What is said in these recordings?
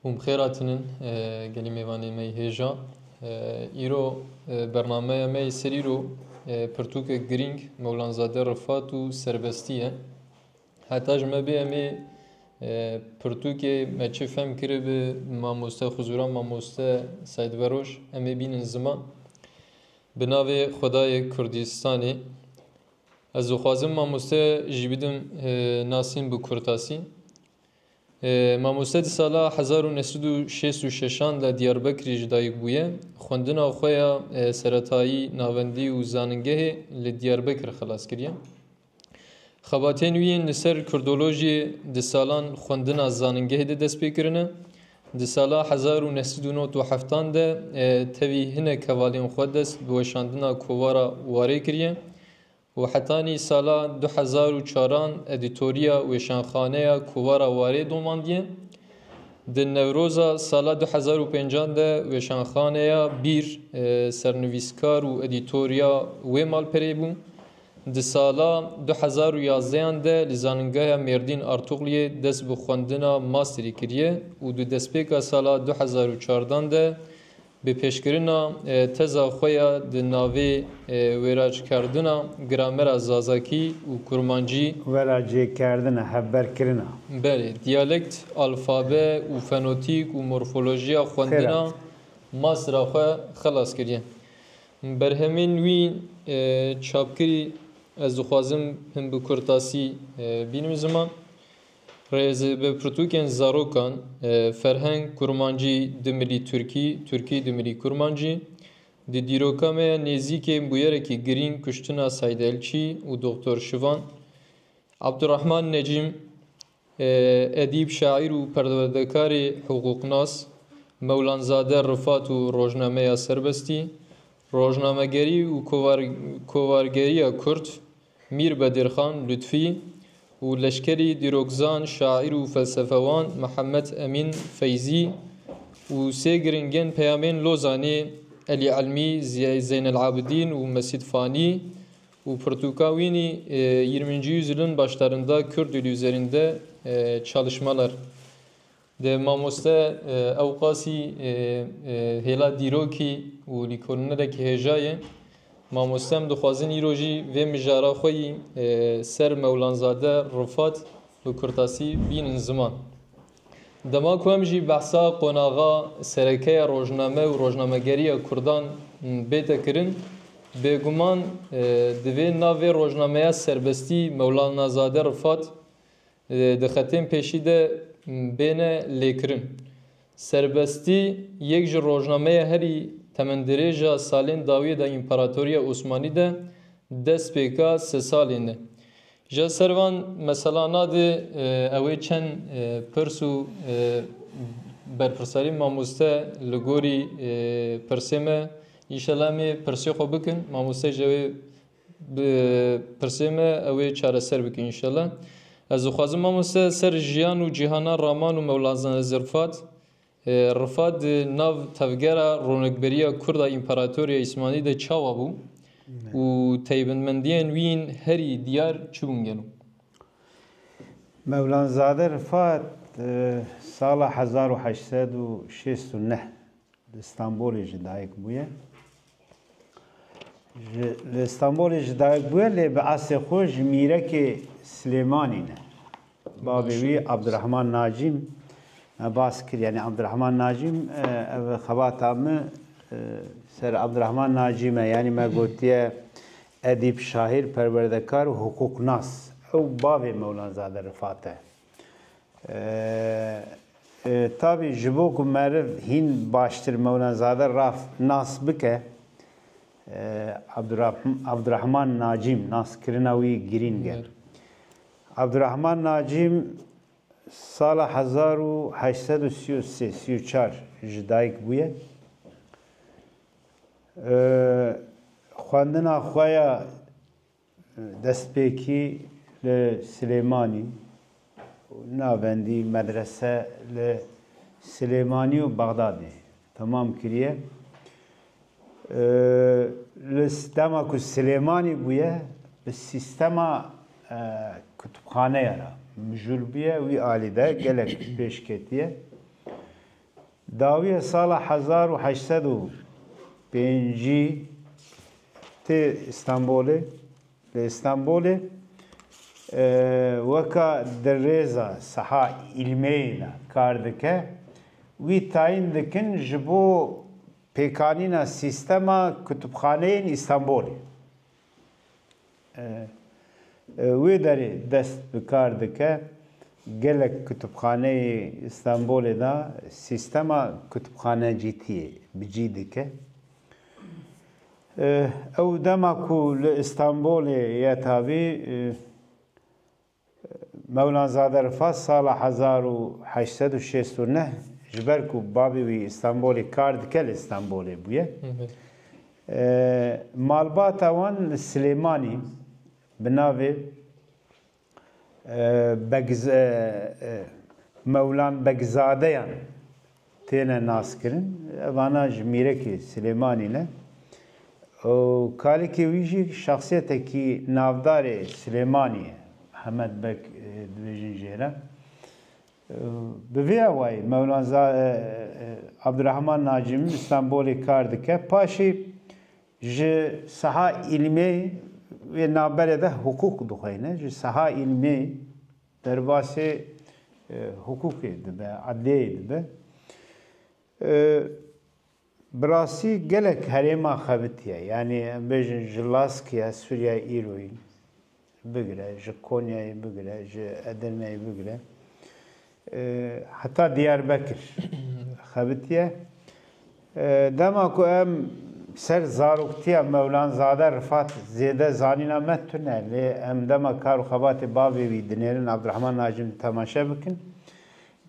خيراتن قالي ميواني مي هيجا إيرو برنامج مي سريرو پرتوک گرینگ مولانزاده رفات و سربستیه حتی جمع بی امی پرتوک مچه فهم کرده به ماموسته خزوران ماموسته سید وروش امی بین زمان به ناو خدای کردستانی از خوازم ماموسته جیبیدم ناسین بو کرتاسی ماموسته دی سالا 1966 دا دیاربکری جدایک بویه خوندن آخویا سرطایی ناوندی و زاننگه لی دیاربکر خلاص کریه خباتین وین لسر کردولوژی دی سالان خوندن از زاننگه دی دست بکرنه دی سالا 1997 دا تاوی هنه کوالین خود دست بوشاندن کوارا واره کریه و حتانی سالا 2004 ادیتوریا وشانخانه کوارا واره دوماندیه د نوروزا سالا 2005 ده وشانخانه بیر سرنویسکار و ادیتوریا و مال پریبون د سالا 2011 ده لزاننگاه مردین ارتوغلی دست بخوندنا ماستری کریه و دو دسپیکا سالا 2014 ده به پیشگیرنا تزا خویا د ناوی وراج کردنا گرامر زازاکی و کرمانجی وراج کردنا خبر کردنا بله دیالکت الفابه و فنوتیک و مورفولوژی خواندنا ماستر خو خلاص کردیم برهمین وی چاپکری از خوازم هم به کرتاسی بینم زمان رز به پرتوکن زاروکان فرهنگ کرمانجی دمری ترکی دمری کرمانجی دی دیروکام نزیک بویره کی گرین کشتنا سایدلچی و دکتر شوان عبدالرحمن نجیم ادیب شاعر و پروردگار حقوق ناس مولانزاده رفات و روزنامه سربستی روزنامه‌گری و کوارگری کرد میر بدرخان لطفی و لشکری دیروگزان شاعر و فلسفوان محمد امین فیزی و سه گرینگن پیامین لوزانی علی علمی زین العابدین و مسید فانی و پرتوکاوینی 20. yüzyılın başlarında Kürt dili üzerinde çalışmalar. De mamoste evkasi hela diroki و لیکورنرکی هجایه ماموستم دخوازن ایروژی و مجارا خوی سر مولانزاده رفات و کرتاسی بین زمان دما کوامجی بحثا قناغا سرکه روزنامه و روزنامه‌گری کردان بیت کرن بگمان دوی ناوی روزنامه سربستی مولانزاده رفات دختیم پیشیده بین لیکرن سربستی یک روزنامه هری تمندریجا سالین داوی دا امپراتوریا عثمانی ده دست پیکا 3 سالینه جا سروان مثلا ناده اوی چند پرسو برپرساری ماموسته لگوری پرسیمه ایشالامی پرسی خو بکن ماموسته جوی پرسیمه اوی چاره سر بکن ایشالا از خوازم ماموسته سر جیان و جیهانا رامان و مولازن زرفات رفاد ناو تفگره رونقبریه کرد امپراتوریا عثمانی ده چاوا بو و تیبنمندیان وین هری دیار چونگنو مولانزاده رفات سال 1869 استانبول جدایک بویه استانبول جدایک بویه لی به اصل خوش میره که سلیمانی نه بابوی عبدالرحمن ناجیم باس کرد یعنی عبدالرحمن ناجیم خباتامه سر عبدالرحمن ناجیمه یعنی ما گوتیه ادیب شاعر پروردگار و حقوق ناس او باب مولانزاده رفاته تابی جبو کو معرف هین باشتر مولانزاده رف ناس بکه عبدالرحمن ناجیم ناس کرناوی گرین گر عبدالرحمن ناجیم سال 1833 جدایک بویه خواندن آخوایا دستپیکی لسلیمانی ناوندی مدرسه لسلیمانی و بغدادی تمام کریه لسیستما که سلیمانی بویه به سیستما کتبخانه یارا مجربیه وی آلیده گلک پیشکتیه داویه سال 1805 تی استانبوله استانبوله وکا در ریزا سحا علمینا کار دکه وی تاین دکن جبو پیکانینا سیستما کتبخانه استانبوله وی داری دست بکار دکه گلک کتبخانه استانبول دا سیستما کتبخانه جیتیه بجی دکه او دما کو استانبول یا تابی مولانا زاده رفات سال 1869 جبر کو بابی وی استانبول کار دکه استانبول بویه مالبات وان سلیمانی بناوی مولان بگزادیان تینه ناس کرن وانا جمیره کی سلیمانی نه و کالی کی ویجی شخصیت کی نافدار سلیمانی محمد بک دویجین جهره بوی اوای مولان عبدالرحمن ناجم استانبولی کار دکه پاشی جه سها علمی و نابره ده حقوق دخوینه جه سها علمی در باسی حقوقی دبه عدلیه دبه براسی گلک هریما خبتیه یعنی بیجن جلاسکیه سوریه ایروی بگره جه کونیای بگره جه ادرنای بگره حتی Diyarbakır خبتیه دما کو ام سر زاروکتیا مولانا زاده رفات زیده زانینا متونه لی ام دما کارو خبات بابی وی دنیرن عبدالرحمن ناجم تماشا بکن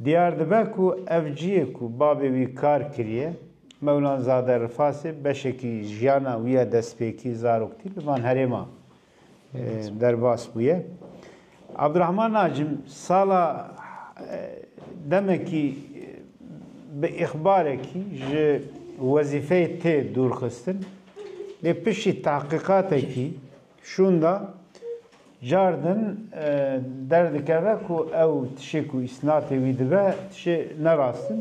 دیار دبه کو افجیه کو بابی وی کار کریه مولانا زاده رفات بشکی جیانا ویا دستپیکی زاروکتی لبان هریما درباس بویه عبدالرحمن ناجم سالا دمکی به اخباره کی وظیفه تی دور خستن لی پشی تحقیقات کی شوندا جاردن دردکه کو او تشی کو اسنات ویدبه تشی نراستن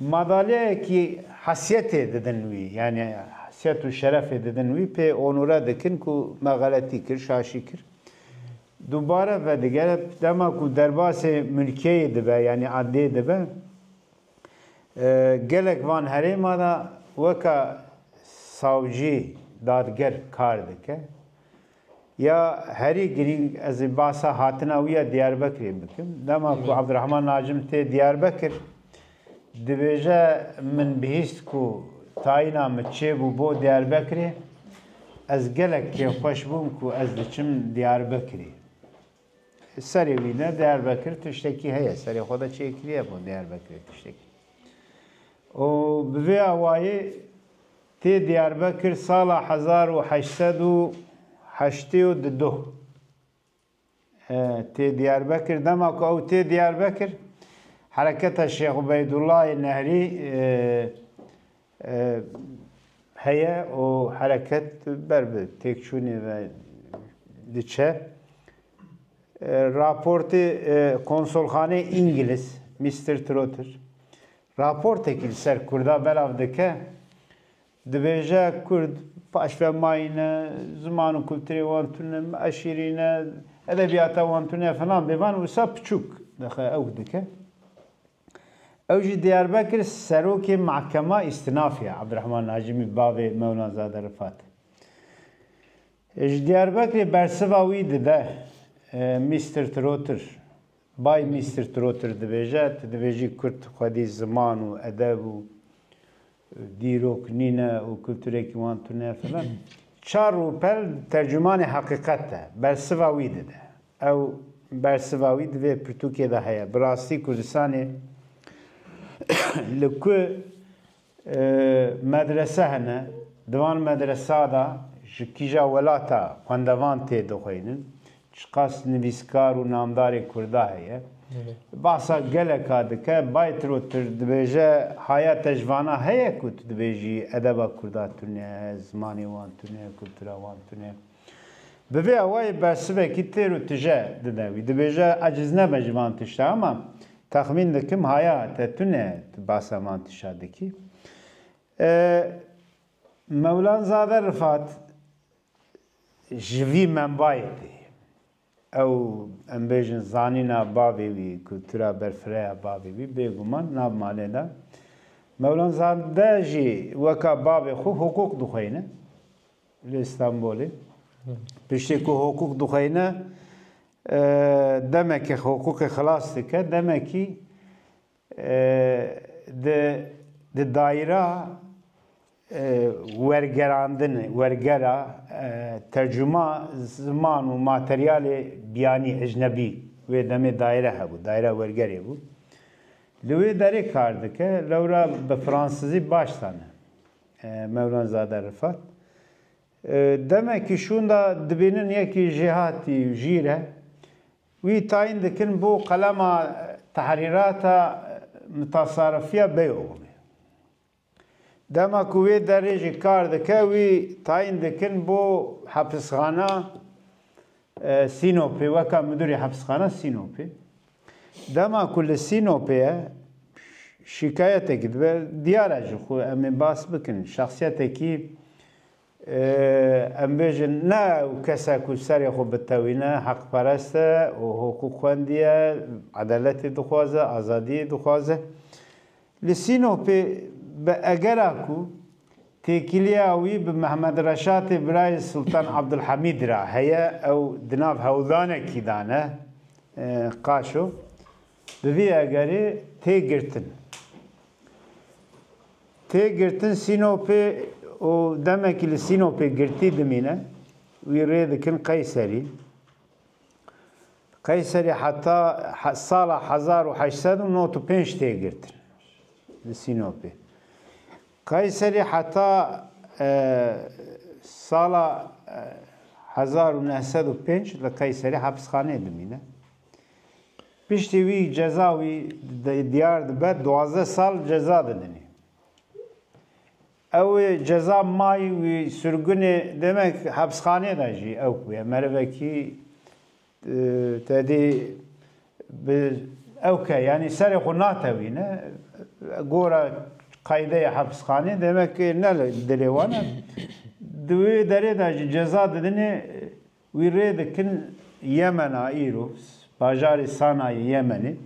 مدالیه کی حسیت ددن وی یعنی حسیت و شرف ددن وی pe onura دکن کو مغالطی کر شاشی کر دوباره و دیگر دما کو درباس ملکیه دبه یعنی عدی دبه gelek van herêma da weka savcî dadger kar dike ya herî girîng ez ê basa hatina wî ya Diyarbekirê bikim dema ku Abdurrahman Nacim tê Diyarbekir dibêje min bihîst ku tayîna min çêbû bo Diyarbekirê ez gelek kêfxweş bûm ku ez diçim Diyarbekirê serê wî ne Diyarbekir tiştekî heye serê xwe de çêkiriye bo Diyarbekirê tiştekî و به اوایی تی دیاربکر سال 1882 تی دیاربکر دما کو او تی دیاربکر حرکت شیخ عبیدالله نهری هيا و حركت برب تكشوني و دچه راپورت konsolxane İngiliz Mr. Trotter rapor tekil ser Kurda belav dike dibêje Kurd paşvemayine zimanı kültürê wan tune aşîrîne edebiyata wan tune falan bêvan wisa piçûk dixe ew dike ew jî Diyarbekir serokê mahkema îstinafiye Abdurrahman Nacimî bavê Mevlana Zade Rifat ji Diyarbekirê bersiva wî dide Mr. Trotter Bay Mr. Trotter dibêje tu dibêjî Kurd xwedî ziman û edeb û dîrok nîne û kulturêkî wan tune filan çar û pel tercümanê heqîqet te bersiva wî dide ew bersiva wî divê pirtûkê de heye bi rastî Kurdistanê li ku medrese hene divan medresa da ji kîja welata xwendevan tê dixwînin qas nivîskar û namdarê Kurda heye basa geleka dike Bay Trotter dibêje haya te ji vana heye ku tu dibêjî edeba Kurda tune zimanê wan tune kultura wan tune bi vê awayê bersivekî têr û tije dide wî dibêje eciz nebe ji van tişta ama تخمین دکم هایا تتونه باسمان تشادکی مولان زاده رفات جوی منبایتی او ام بیجن زانینا بابی وی کلتورا برفریا بابی وی بگومان ناب مالینا مولان زاده جی وکا بابی خو حقوق دخوینه لإستانبولي بشتي كو حقوق دخينا دمكي حقوق خلاص دكا دمكي د دايره ورگراندن ورگرا ترجمه زمان و ماتریال بیانی اجنبی و دم دایره هبو دایره ورگری بو لوی داری کار دکه لورا به فرانسیزی باشتانه مولانا زاده رفات demek ki şunda dibinin yeki cihati jire ve tayin dikin bu kalama tahrirata mutasarrifiye beyoğlu. Demek ki ve derece kar dike ve tayin dikin bu hapishane Sinop'i vaka müdürü hapishane Sinop'i. Demek ki Sinop'e şikayet edip ve diğer acı emin bas bakın şahsiyete ki ام بیشن نه کسی که سری خوب بتوینه حق پرسته و حقوق خواندیه عدالت دخوازه آزادی دخوازه لسینو به اگر اکو تکیلی اوی به محمد رشاد برای سلطان عبدالحمید را هیا او دناف هودانه کی دانه قاشو دوی اگری تیگرتن سینو و demek ki Sinop'e girdi demine ويريدكن قيصري قيصري حتى سال 1895 تيجرتن لسينوبي قيصري حتى سال 1905 لقيصري حبسخانه دمينه پشتی وی جزاوی دیار دبد 12 سال جزا دادنی. او جزا مای وی سرگون demek hapishane daji او کوی مروکی تدی او که یعنی سر خوناته وینه گورا قایده hapishane demek ne دلیوانه دوی داره daji ceza دادنی وی ردکن یمن ایرو باجار sanayi Yemen'i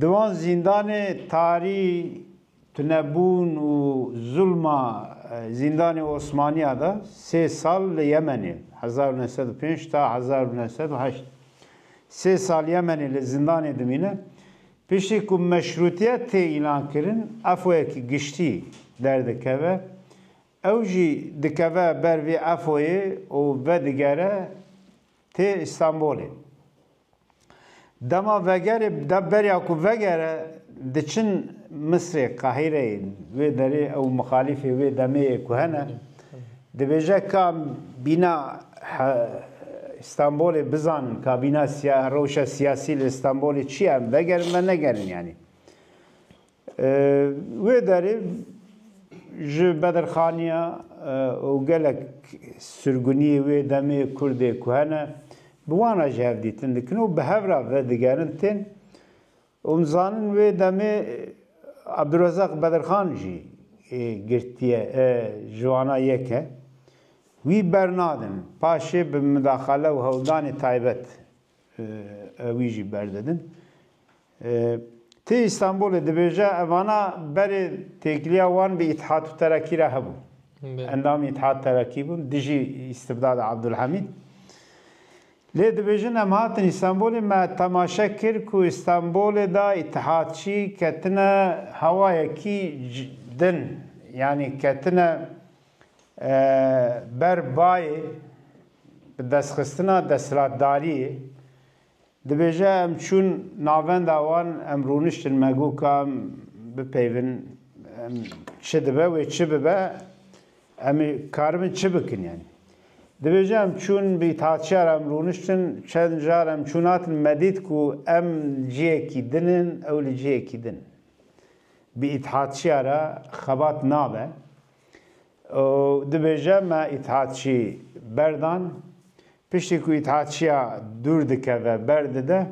divan zindanı tarihi tünebun u zulma zindanı Osmaniye'de 3 sal Yemen'i 1905 ta 1908 3 sal Yemen'i zindan edimine peşi ku meşrutiyet ilan kirin afoya ki geçti derdikeve evji dikeve bervi afoye o ve digere te İstanbul'e dama vegere dabberya ku vegere diçin Mısır Kahire ve deri o muhalifi ve deme kuhana dibece kam bina İstanbul'e bizanın kabina roşa siyasi İstanbul'e çiyem vegerin ve ne gelin yani ve deri ji Bedirxaniya o gelek sürgünü ve deme Kurde kuhana بوانا جهاف دیتن دکنو به هفرا و دیگرن تن امزانن و دمی عبدالرزاق بدرخان جی گرتیه جوانا یکه وی برنادن پاشه به مداخله و هودان تایبت وی جی برددن تی İstanbul دبیجه اوانا بری تکلیا وان به اتحاد و ترکی را هبو اندام اتحاد ترکی بون دیجی استبداد عبدالحمید لید بیشتر امهاتن استانبول ما تماشا کرد که استانبول دا اتحادچی کتنا هوای کی دن یعنی کتنا بربای دستخستنا دستلاتداری دبیجه ام چون ناوند آوان ام رونشتن مگو کام بپیون چه دبه و چه ببه ام کارمن چه بکن یعنی دبیجم چون بی تاچار ام رونشتن چند جار ام چوناتن مدید کو ام جیه کی دنن اول جیه کی دن بی اتحادچیارا خبات نابه دبیجم ما اتحادچی بردان پشتی کو اتحادچیا دور دکه و برده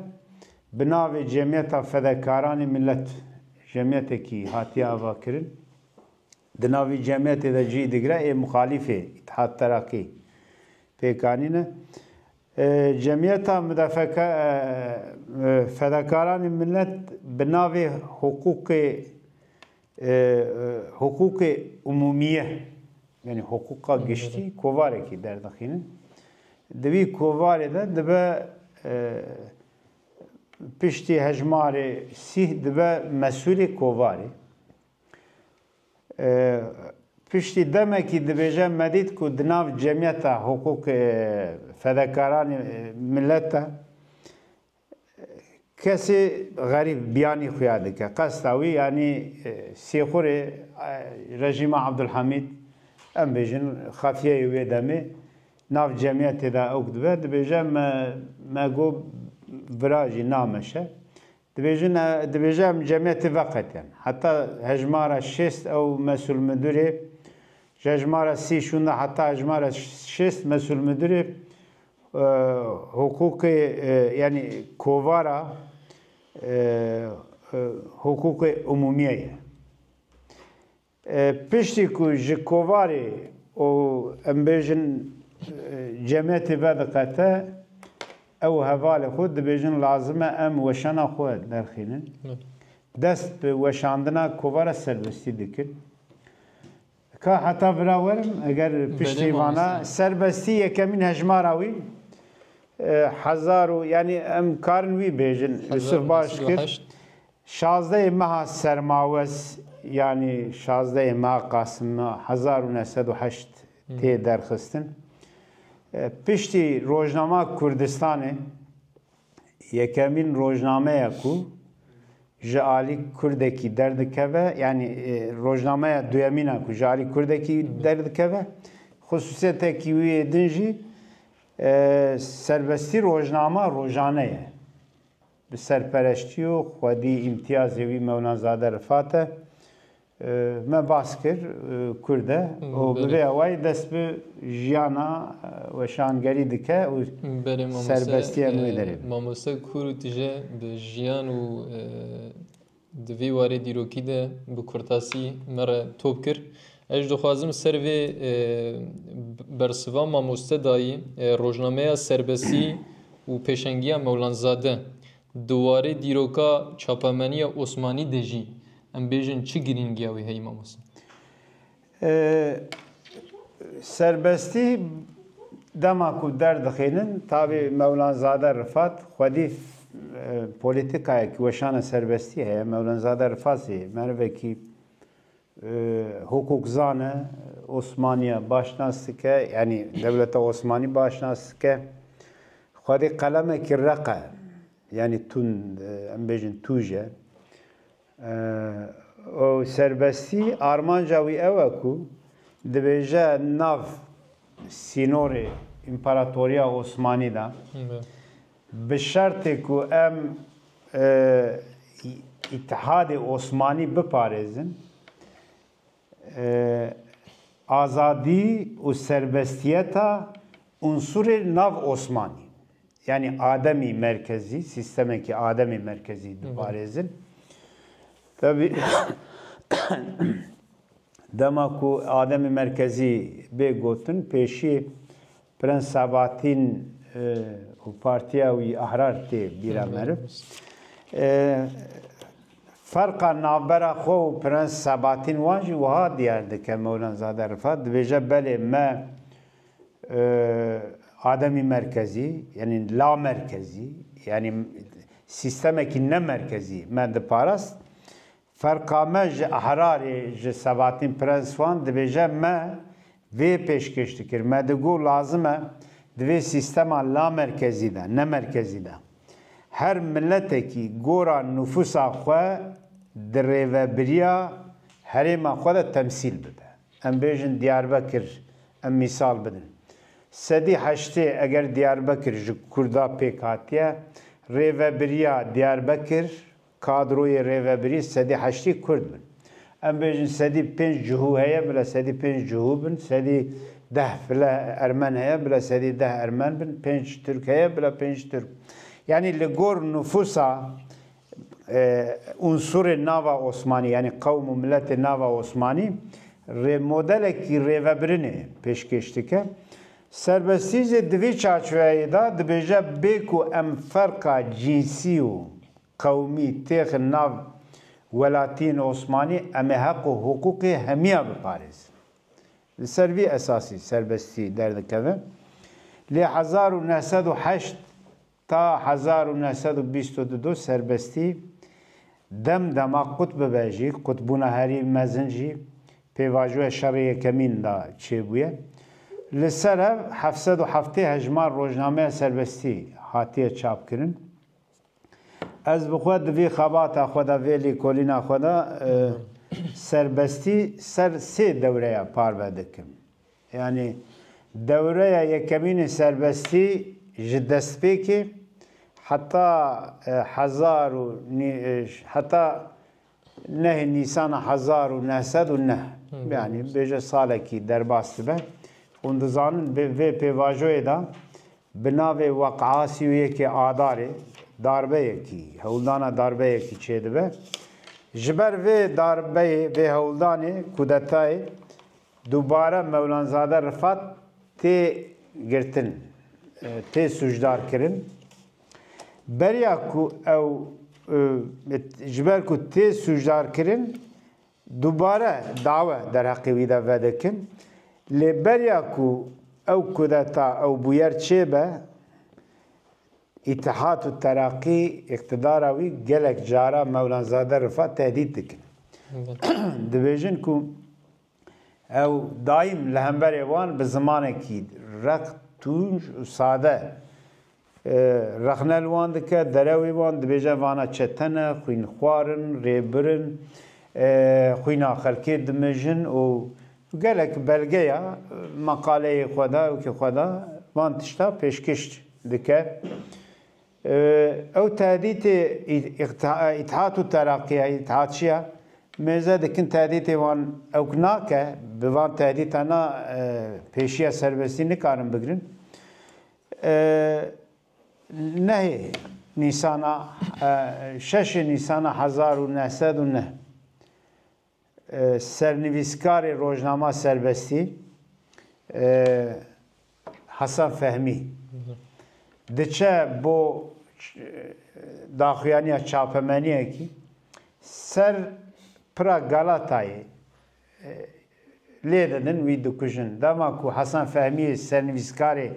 بناوی جمعیت فداکاران ملت جمعیت کی هاتیه آوا کرن دناوی جمعیت دا جی دگره ای مخالف اتحاد ترقی پیکانینه جمعیت فداکاران ملت بناوی حقوق عمومیه یعنی حقوقا گشتی کوواره کی در دخینن دوی کوواره ده دبه پشتی هجمار سیه دبه مسئول کوواره پشتی دمه کی دبیجه مدید که دناو جمعیت حقوق فداکاران ملت کسی غریب بیانی خویاده که قصداوی یعنی سیخور رژیم عبدالحمید ام بیجن خافیه یوی دمه ناف جمعیت دا اکدوه دبیجه ما گو براجی نامشه دبیجه جمعیت وقت یعنی حتی هجمار شست او مسئول مدوری هجمار سی شونده حتی هجمار شست مسئول مدوری حقوق yani kovara hukuk umumiye pişti ku ji kovari o embejin cemiyeti vedikate ev hevale xud dibêjin lazim e em weşana xwe derxînin dest bi weşandina kovara serbestî dikin ka heta vira werim eger piştî vana serbestî yekemîn hejmara wî Hazaru yani em karın wî bêjin Yusuf baş kir 16 meha sermawes yani 16 meha Kasım 1908 tê derxistin piştî rojnama Kurdistanê yekemîn rojnameya ku ji alî Kurdekî derdikeve yani rojnameya duyemîna ku ji alî Kurdekî derdikeve xusûsiyetekî wî din jî serbestî rojnama rojane ye bi serpereştî û xwedî îmtiyazê wî Mewlanzade Rifat e me bas kir Kurd e û bi vê awayî dest bi jiyana weşangerî dike û serbestiyê wê derê mamoste Kurd tije bi jiyan û di vê warê dîrokî de bi kurtasî me re top kir Ez dixwazim ser vê bersiva mamoste dayî rojnameya serbestî û pêşengiya Mewlanzade di warê dîroka çapemeniya Osmanî de jî em bêjin çi girîngiya wê heye mamoste? Serbestî dema ku derdixînin tabi Mewlanzade Rifat xwedî polîtikayekî weşana serbestî heye Mewlanzade Rifasê merivekî hukuk zane Osmaniye başnas dike yani devleta Osmanî başnas dike xwedî qalemekî reqe yani tun em bêjin tûje o serbestî armanca wî ew e ku dibêje nav sînorê İmparatoriya Osmanî da bi şertê ku em İttihadê Osmanî biparêzin azadî û serbestiyeta unsurê nav Osmanî yani ademî merkezî sistemekî ademî merkezî diparêzin tabi dema ku ademî merkezî bê gotin pêşî Prens Sabahattin û partiya wî Ahrar tê bîra meriv Farqa navbera xwe û Prens Sabahattin wan jî wiha diyar dike Mewlanzade Rifat dibêje belê me ademî merkezî yani la merkezî yani sistemekî ne merkezî me diparast farqa me ji Ahrarê ji Sabahattin Prens wan dibêje me vê pêşkêş dikir me digot lazim e divê sistema la merkezî de ne merkezî de her milletekî gora nüfusa xwe di rêveberiya herêma xwe de temsîl bibe em bêjin Diyarbekir em mîsal bidin sedî heştê eger Diyarbekir ji Kurda pêk hatiye rêveberiya Diyarbekir kadroyê rêveberî sedî heştî Kurd bin em bêjin sedî pênc cihû heye bila sedî pênc cihû bin sedî deh bila Ermen heye bila sedî deh Ermen bin pênc Türk heye bila pênc Türk yani لگور نفوسا عنصر ناوا عثمانی yani kavm و millet nava Osmani modeleki revebrini peşkeştike serbestliği divi çerçeveye da dibêje bêku em ferqa cinsî û qewmî têxin nav welatiyên Osmanî em ê heq û hukukê hemiya biparêzin. Li ser vî esasî serbestî derdikeve. Lê 1908 ta 1922 serbestî dem dema qut bibe jî qutbûna herî mezin jî pêvajoya şerê yekemîn da çêbûye. Li ser ev 707 hejmar rojnameya serbestî hatiye çapkirin. Ez bi xwe di vê xebata xwe de vê lêkolîna xwe de serbestî ser sê dewreya parve dikim. Yani dewreya yekemînê serbestî ji destpêkê heta heta nehê Nîsana 1909 yani bêje salekî derbas dibe. Hûn dizanin vê pêvajoyê da bi navê weqea sîyekê adarê darbeyekî hewldana darbeyekî çêdibe. Ji ber vê darbeyê vê hewldanê kudetayê dubare Mewlanzade Rifat tê girtin tê sujdar kirin. Beriya ku ew ji ber ku tê sujdar kirin dubare dawe derheqê wî de vedikin. Lê beriya ku ew kudeta ew bûyer çêbe İttihat û Terakî iktidara wî gelek cara Mewlanzade Rifat tehdît dikin. Dibêjin ku ew daîm li hemberê wan bi zimanekî req tûj û sade rexnel wan dike, derewê wan dibêje vana çetene, xwînxwarin, rêbirin, xwîna xelkê dimijin û gelek belgeya meqaleyê xwe da wekî xwe da van tişta pêşkêş dike. Ew tehdîtê İttihat û Terakîya İttihatçiya mêze dikin tehdîtê wan ew nake bi van tehdîta na pêşiya serbestî nikarin bigirin. Nehê Nîsana 6 Nîsana 1909 sernivîskarê rojnama serbestî Hasan Fehmî diçe bo daxuyaniya çapemeniyekî ser pira Galatayê lê didin wî dikujin. Dema ku Hasan Fehmî sernivîskarê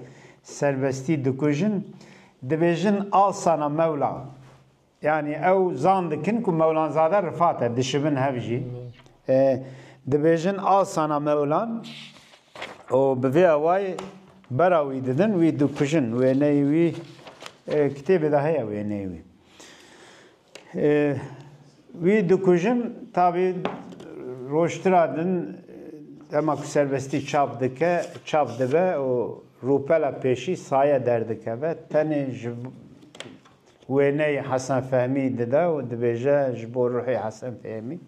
serbestî dikujin dibêjin alsana Mewla yani ew zan dikin ku Mewlanzade Rifat e dişibin hev jî dibêjin alsana Mewlan û bi vê awayê bera wî didin wî dikujin wêneyê wî kitêbê de heye wêneyê wî wî dikujin tabî roştira din dema ku serbestî çap dike çap dibe û rûpela pêşî saye derdikeve tenê ji wêneyê Hasan Fehmî dide û dibêje ji bo ruhê Hasan Fehmî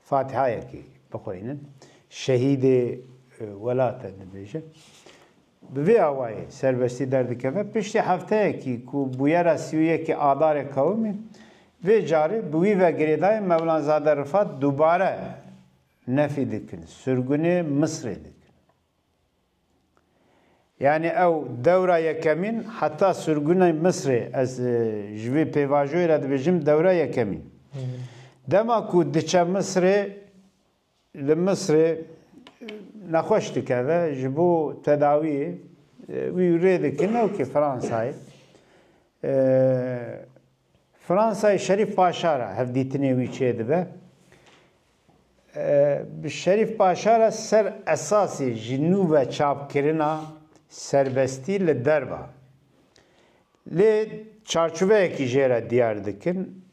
fatihayekî bixwînin şehîdê welate dibêje. Bi vê awayê serbestî derdikeve piştî hefteyekî ku bûyera sîyekê adarê qewmê vê carî bi wî vegirêdayê Mewlanzade Rifat dubare nefî dikin sürgûnê Misrê dikin. Yani ew dewra yekemîn heta sürgûnê Misrê ez ji vê pêvajoyê re dibêjim dewra yekemîn. Dema ku diçe Misrê li Misrê nexweş dikeve ji bo tedawiyê wî rê dikin newkê Fransayê. Fransayê Şerîf Paşa re hevdîtinê wî çêdibe. Bi Şerîf Paşa re ser esasê ji nû ve çapkirina serbestî li derva. Lê çarçoveyekî jê re diyar dikin.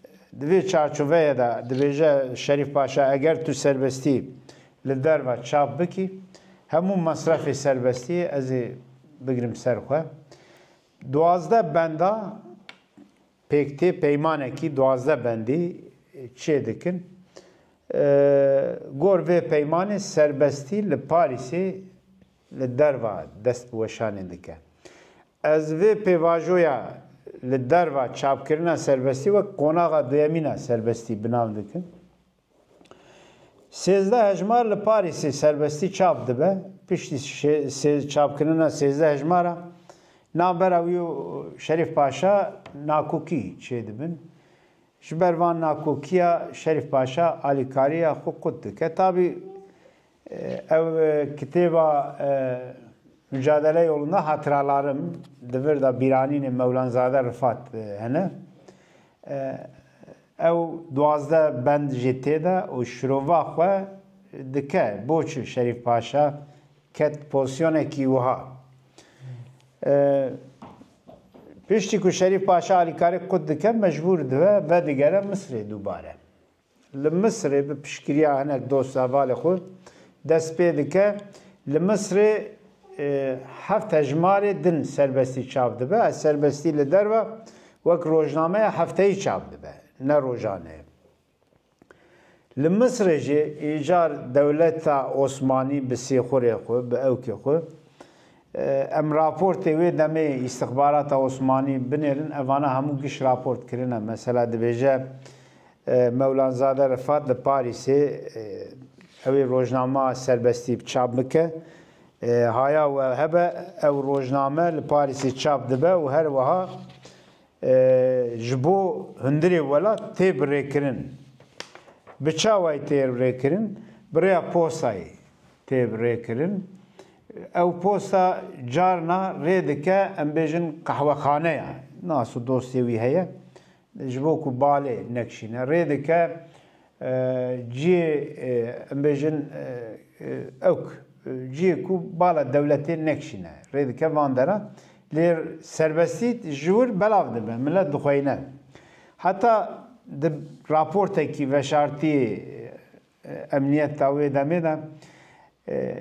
Di vê çarçoveyê de dibêje Şerîf Paşa eger tu serbestî li derva çap bikî hemû mesrefê serbestiyê ez ê bigirim ser xwe. 12 benda pêktê peymanekî 12 bendî çê dikin. Gor vê peymanê serbestî li Parîsê li derva dest bi weşanê dike. Ez vê pêvajoya li derva çapkirina serbestî ve konağa duyemîna serbestî binav dikin. 13 hejmar li Parîsê serbestî çap dibe. Piştî çapkirina 13 hejmara navbera wî û Şerîf Paşa nakokî çê dibin. Ji ber van nakokiya Şerîf Paşa alîkariya xwe qut dike. Tabii ev kitêba mücadele yolunda hatıralarım divir da Bîranînê Mewlanzade Rifat hene. Ew 12 bend jê tê de û şirova xwe dike. Boçi Şerîf Paşa ket pozisyonekî wiha. Piştî ku Şerîf Paşa alîkarî qut dike mecbûr dibe vedigere Misrê dubare. Li Misrê bi piştgiriya hinek dost hevalê xwe dest pê dike li Misrê heft hejmarê din serbestî çap dibe. Ez serbestî li derve wek rojnameya hefteyî çap dibe. Ne rojane. Li Misrê jî îcar dewleta Osmanî bi sêxurê xwe, bi ewkê xwe em raportê wê demê îstixbarata Osmanî binêrin evana hemû giş raport kirine. Mesela dibêje Mewlanzade Rifat li Parîsê ew ê rojnama serbestî çap bike. Haya we hebe ew rojname li Parîsê çap dibe û her wiha ji bo hundirê welat tê birêkirin. Bi çawa tê birêkirin? Birêya postayê tê birêkirin. Ew posta carna rê dike em bêjin qehwexaneya. Nas û dostê wî heye. Ji bo ku balê nekşîne. Rê dike ciyê em bêjin ewk. Ciyê ku bala dewletê nekşîne. Rê dike van dera. Lêr serbestî ji wir belav dibe. Millet dixweyne. Heta di raportekî veşartiyê emniyeta wê demê de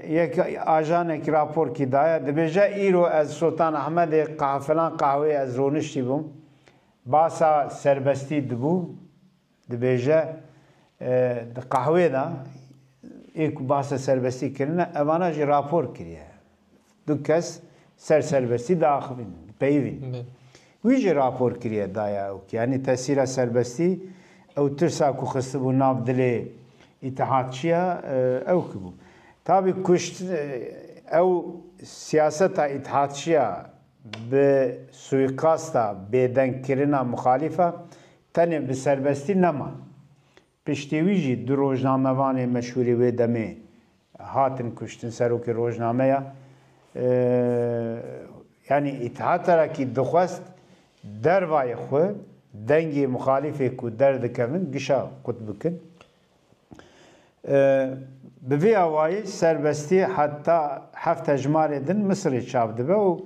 yek ajanekî raporkî daye dibêje îro ez Sultan Ahmedê filan qehweyê ez rûniştî bûm. Basa serbestî dibû dibêje di qehwê de ê ku basa serbestî kirine evana jî rapor kiriye. Du kes ser serbestî diaxivin, peyivîn. Wî jî rapor kiriye daya ew. Yani tesîra serbestî ew tirsa ku xistibû nav dilê îtihatçiya ew kibû. Tabii kuşt ew siyaseta îtihatçiya bi suîkasta bêdenkirina muxalîfa tenê bi serbestî nema. Piştî wî jî du rojnamevanê meşhûrî wê demê hatin kuştin serokê rojnameya. Yani îtihatrekî dixwest dervayê xwe dengê muxalîfê ku derdikevin gişa qut bikin. Bi vê awayî serbestî heta heft hejmarê din Misrê çap dibe û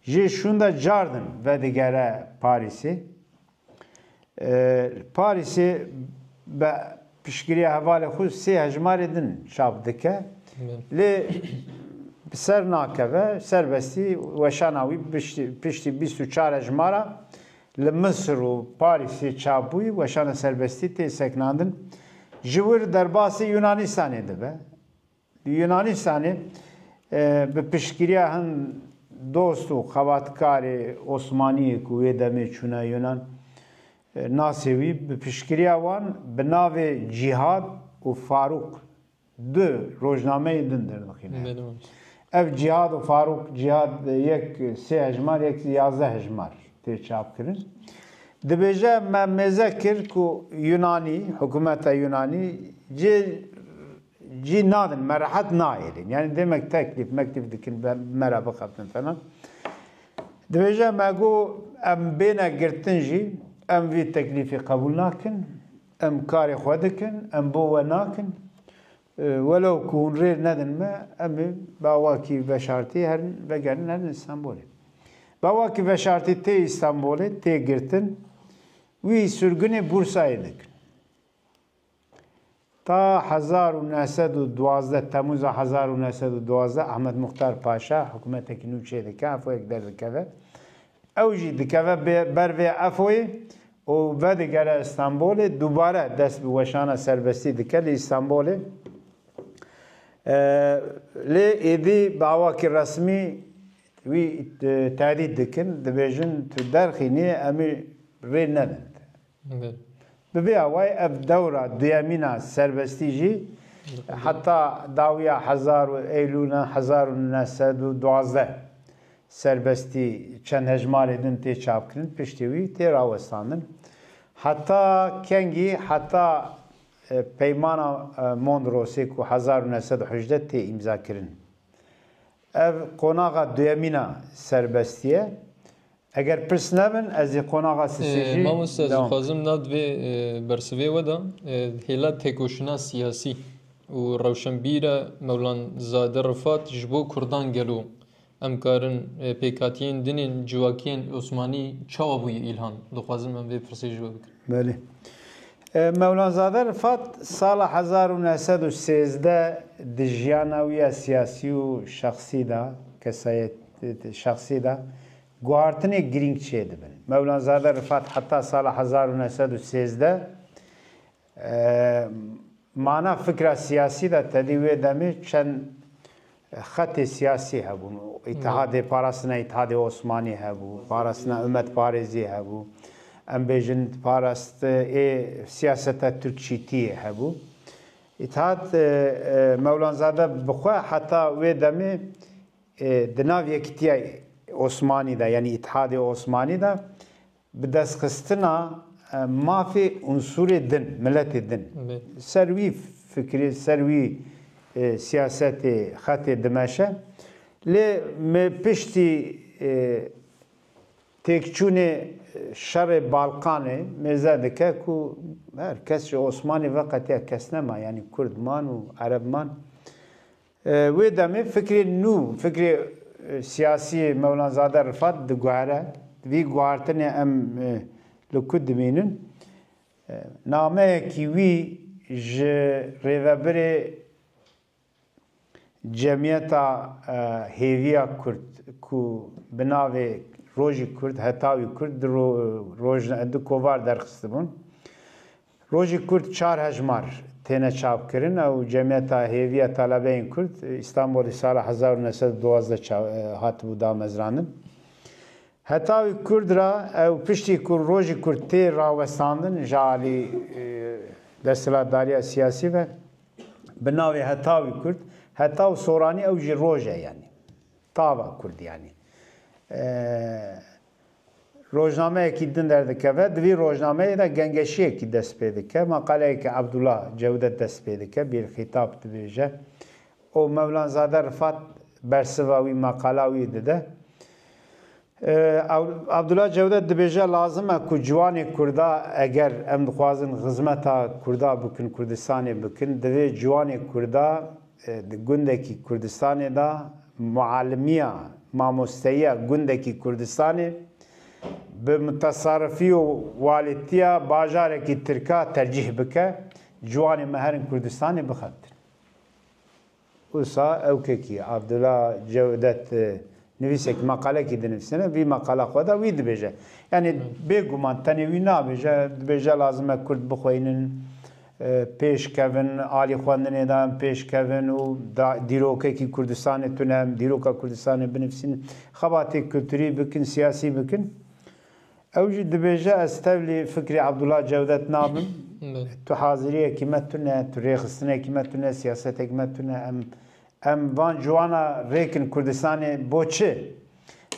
jê şûn de car din vedigere Parîsê. Parîsê bi piştgiriya hevalê xwe 3 hejmarê din çap dike. Lê bi ser nakeve serbestî weşana wî piştî 24 hejmara li Misr û Parîsê çap bûyî weşana serbestî tê seknandin. Ji wir derbasî Yunanistanê dibe. Yunanistanê bi piştgiriya hin dost û xebatkarê Osmaniyê ku wê demê çûne Yunan nasê wî bi piştgiriya wan bi navê Cihad û Farûk du rojnameyê din derdixîne. Ev Cihad û Farûk Cihad yek 3 hejmar yek 11 hejmar tê çap kirin. Dibêje me mêze kir ku Yunanî, hikûmeta Yunanî cî nadin, me rehet nayêlin. Yani demek teklif, meklif dikin me bixebtin falan. Dibêje me got em bêne girtin jî em vî teklîfê qebûl nakin, em karê xwe dikin, em bo we nakin. Welew ku hûn rê nedin me, em ê bawakî veşartî herin vegerin herin İstanbolê. Bawakî veşartî tê İstanbolê tê girtin, wî sürgünê Bursayê dikin. Ta 1912 Temmûza 1912 Ahmed Muxtar Paşa hikûmetekî nû çê dike, efoyek derdikeve. Ew jî dikeve ber vê efoyê û vedigere İstanbolê dubare dest bi weşana serbestî dike li İstanbolê. Lê êdî bawakî resmî وی تهدید دکن دبیجن تو درخینی امی ری ندن ببی اوای اف دوره دیامینا سربستی جی حتی داویا 1912 سربستی چند هجمار edin تی چاپ کردن پشتیوی تی راوستاندن حتی کنگی حتی پیمانا موندروسی کو 1918 تی امضا کردن ev konağa duyamina serbestiye eğer pırs nebin ez konağa sisici mamosta xwazim nad vê bersivê we de hêla têkoşina siyasî û rewşenbîra Mewlan Zade Rifat ji bo Kurdan gelo em karin pêkhatiyên dinên civakiyên Osmanî çawa bûye îlhan dixwazim em vê pirsê ji we bikin. Belê. Mewlan Zade Rifat sala 1913 di jiyana wî ya siyasî û şexsî de kesayet şexsî de guhartinê girîng çê dibin. Mewlan Zade Rifat heta sala 1913 mana fikra siyasî de tedî wê demê çend xetê siyasî hebûn. İttihadê parastina İttihadê Osmanî hebû, parastina Ümmet Parêzî hebû. Em bêjin parast siyaseta Türkçîtiyê hebû. İttihat Mewlan Zade bixwe heta wê demê di nav Yekîtiya Osmanî de yani İttihadê Osmanî de bi destxistina mafê unsurê din, milletê din. Ser wî fikrê, ser wî siyasetê xetê dimeşe. Lê me piştî têkçûnê şerê Balkanê mêze dike ku her kes ji Osmanî veqetiya kes nema yani Kurdman û Erebman. Wê demê fikrê nû, fikrê siyasî Mewlan Zade Rifat diguhere. Vî guhartinê em li ku dimînin. Nameyekî wî ji rêvebirê Cemiyeta Hêviya Kurd ku bi navê Rojî Kurd, Hetawî Kurd di kovar derxistibûn. Rojî Kurd çar hejmar têne çapkirin ew Cemiyeta Hêviya Talebeyên Kurd İstanbolê sala 1912 hatibû damezranin. Hetawî Kurd ra ew piştî ku Rojî Kurd tê rawestandin ji alî desthilatdariya siyasî ve bi navê Hetawî Kurd. Hetaw soranî ew jî roj e yani. Tava Kurd yani. Rojnameyekî din derdikeve, di vî rojnameyê de gengeşiyekî dest pê dike. Maqaleyekî Abdullah Cewdet dest pê dike, bir xîtab dibêje. O Mewlan Zade Rifat bersiva wî maqala wî dide. Abdullah Cewdet dibêje lazim e ku ciwanê Kurda eger em dixwazin xizmeta Kurda bikin, Kurdistanê bikin, divê ciwanê Kurda di gundekî Kurdistanê de mualimiya mamosteya gundekî Kurdistanê bi mutasarrifî û walîtiya bajarekî Tirka tercih bike ciwanê me herin Kurdistanê bixebtin. Wisa ewkekî Abdullah Cewdet nivîsekî maqalekî dinivîsine vî maqala xwe de wî dibêje. Yani bêguman tenê wî nabêje, dibêje lazim e Kurd bixwînin pêşkevin, alî xwendinê de em pêşkevin û dîrokekî Kurdistanê tune, dîroka Kurdistanê binivîsînin, xebatê kulturî bikin, siyasî bikin. Ew jî dibêje ez tevlî fikrê Abdullah Cewdet nabim. Tu haziriyekî me tune, tu rêxistinekî me tune, siyasetekî me tune, em van ciwana rêkin Kurdistanê bo çi?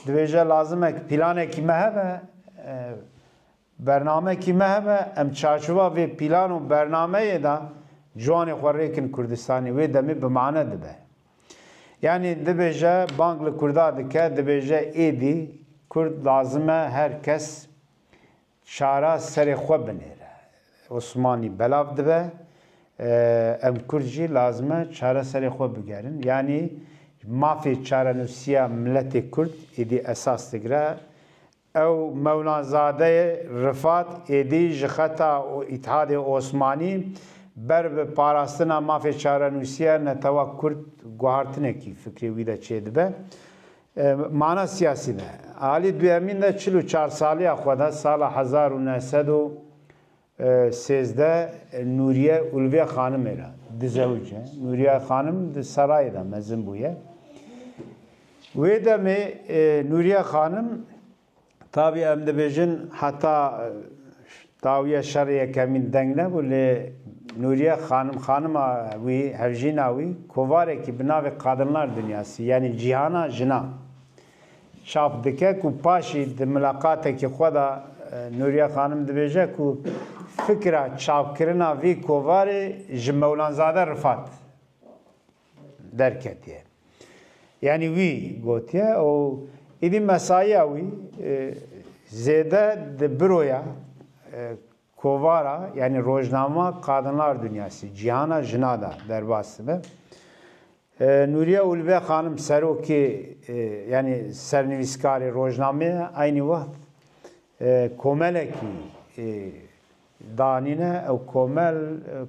Dibêje lazim e planekî me hebe, bernamekî me hebe, em çarçova vê plan û bernameyê de ciwanê xwe rêkin Kurdistanê wê demê bi mane dibe. Yani dibêje bang li Kurda dike, dibêje êdî Kurd lazim e herkes çara serê xwe binêre. Osmanî belav dibe, em Kurd jî lazim e çara serê xwe bigerin. Yani mafê çarenûsiya milletê Kurd êdî esas digire. Ew Mewlan Zade Rifat êdî ji xeta İttihadê Osmanî ber bi parastina mafê çarenûsiya netewa Kurd guhartinekî fikrê wî de çê dibe. Mana siyasî de. Alî duyemîn de 44 saliya xwe de sala 1913 Nuriye Ulviye Xanimê re dizewc e. Nuriye Xanim di serayê de mezin bûye. Wê demê Nuriye Xanım tabi em dibêjin heta dawiya şerê kemîn deng nebû lê Nuriye Xanım xanima wî hevjîna wî kovarekî bi navê Kadınlar Dünyası yani cîhana jina çap dike ku paşî di milaqatekî xwe da Nuriye Xanım dibêje ku fikra çapkirina vî kovarê ji Mewlanzade Rifat derketiye. Yani wî gotiye û êdî mesaiya wî zêde di büroya kovara yani rojnama Kadınlar Dünyası cîhana jina da derbas be. Nuriye Ulve Xanım serokê yani sernivîskarê rojnamê aynı vaxt komelekî danîne ew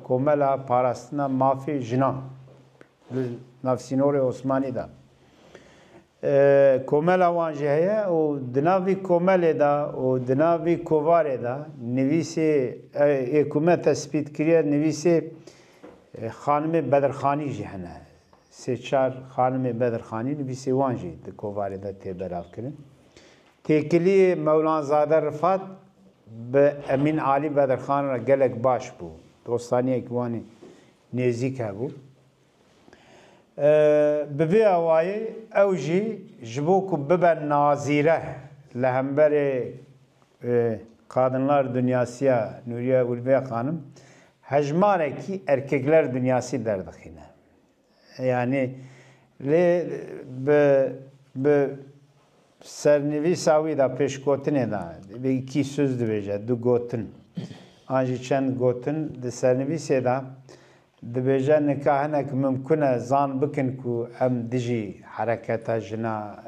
komela parastina mafê jinan navsînorê Osmanî da. Komela wan jî heye û di nav vî komelê da û di nav vî kovarê da nivîsê hikûmet tespît kiriye nivîsê Xanimê Bedirxanî jî hene. Sê-çar Xanimê Bedirxanî nivîsê wan jî di kovarê de tê belavkirin. Têkiliyê Mewlanzade Rifat bi Emîn Alî Bedirxan re gelek baş bû. Dostaniyekî wanê nêzik hebû. Bi vê awayê ew jî ji bo ku bibe nazîre li hemberê Kadınlar Dünyasıya Nuriye Ulve Xanım hejmarekî erkekler dünyası derdixîne. Yani lê bi sernivîsa wî da pêşgotinê da bi ikî söz dibêje du gotin. An jî çend gotin di sernivîsê da dibêje nika hinek mimkun e zan bikin ku em dijî hereketa jina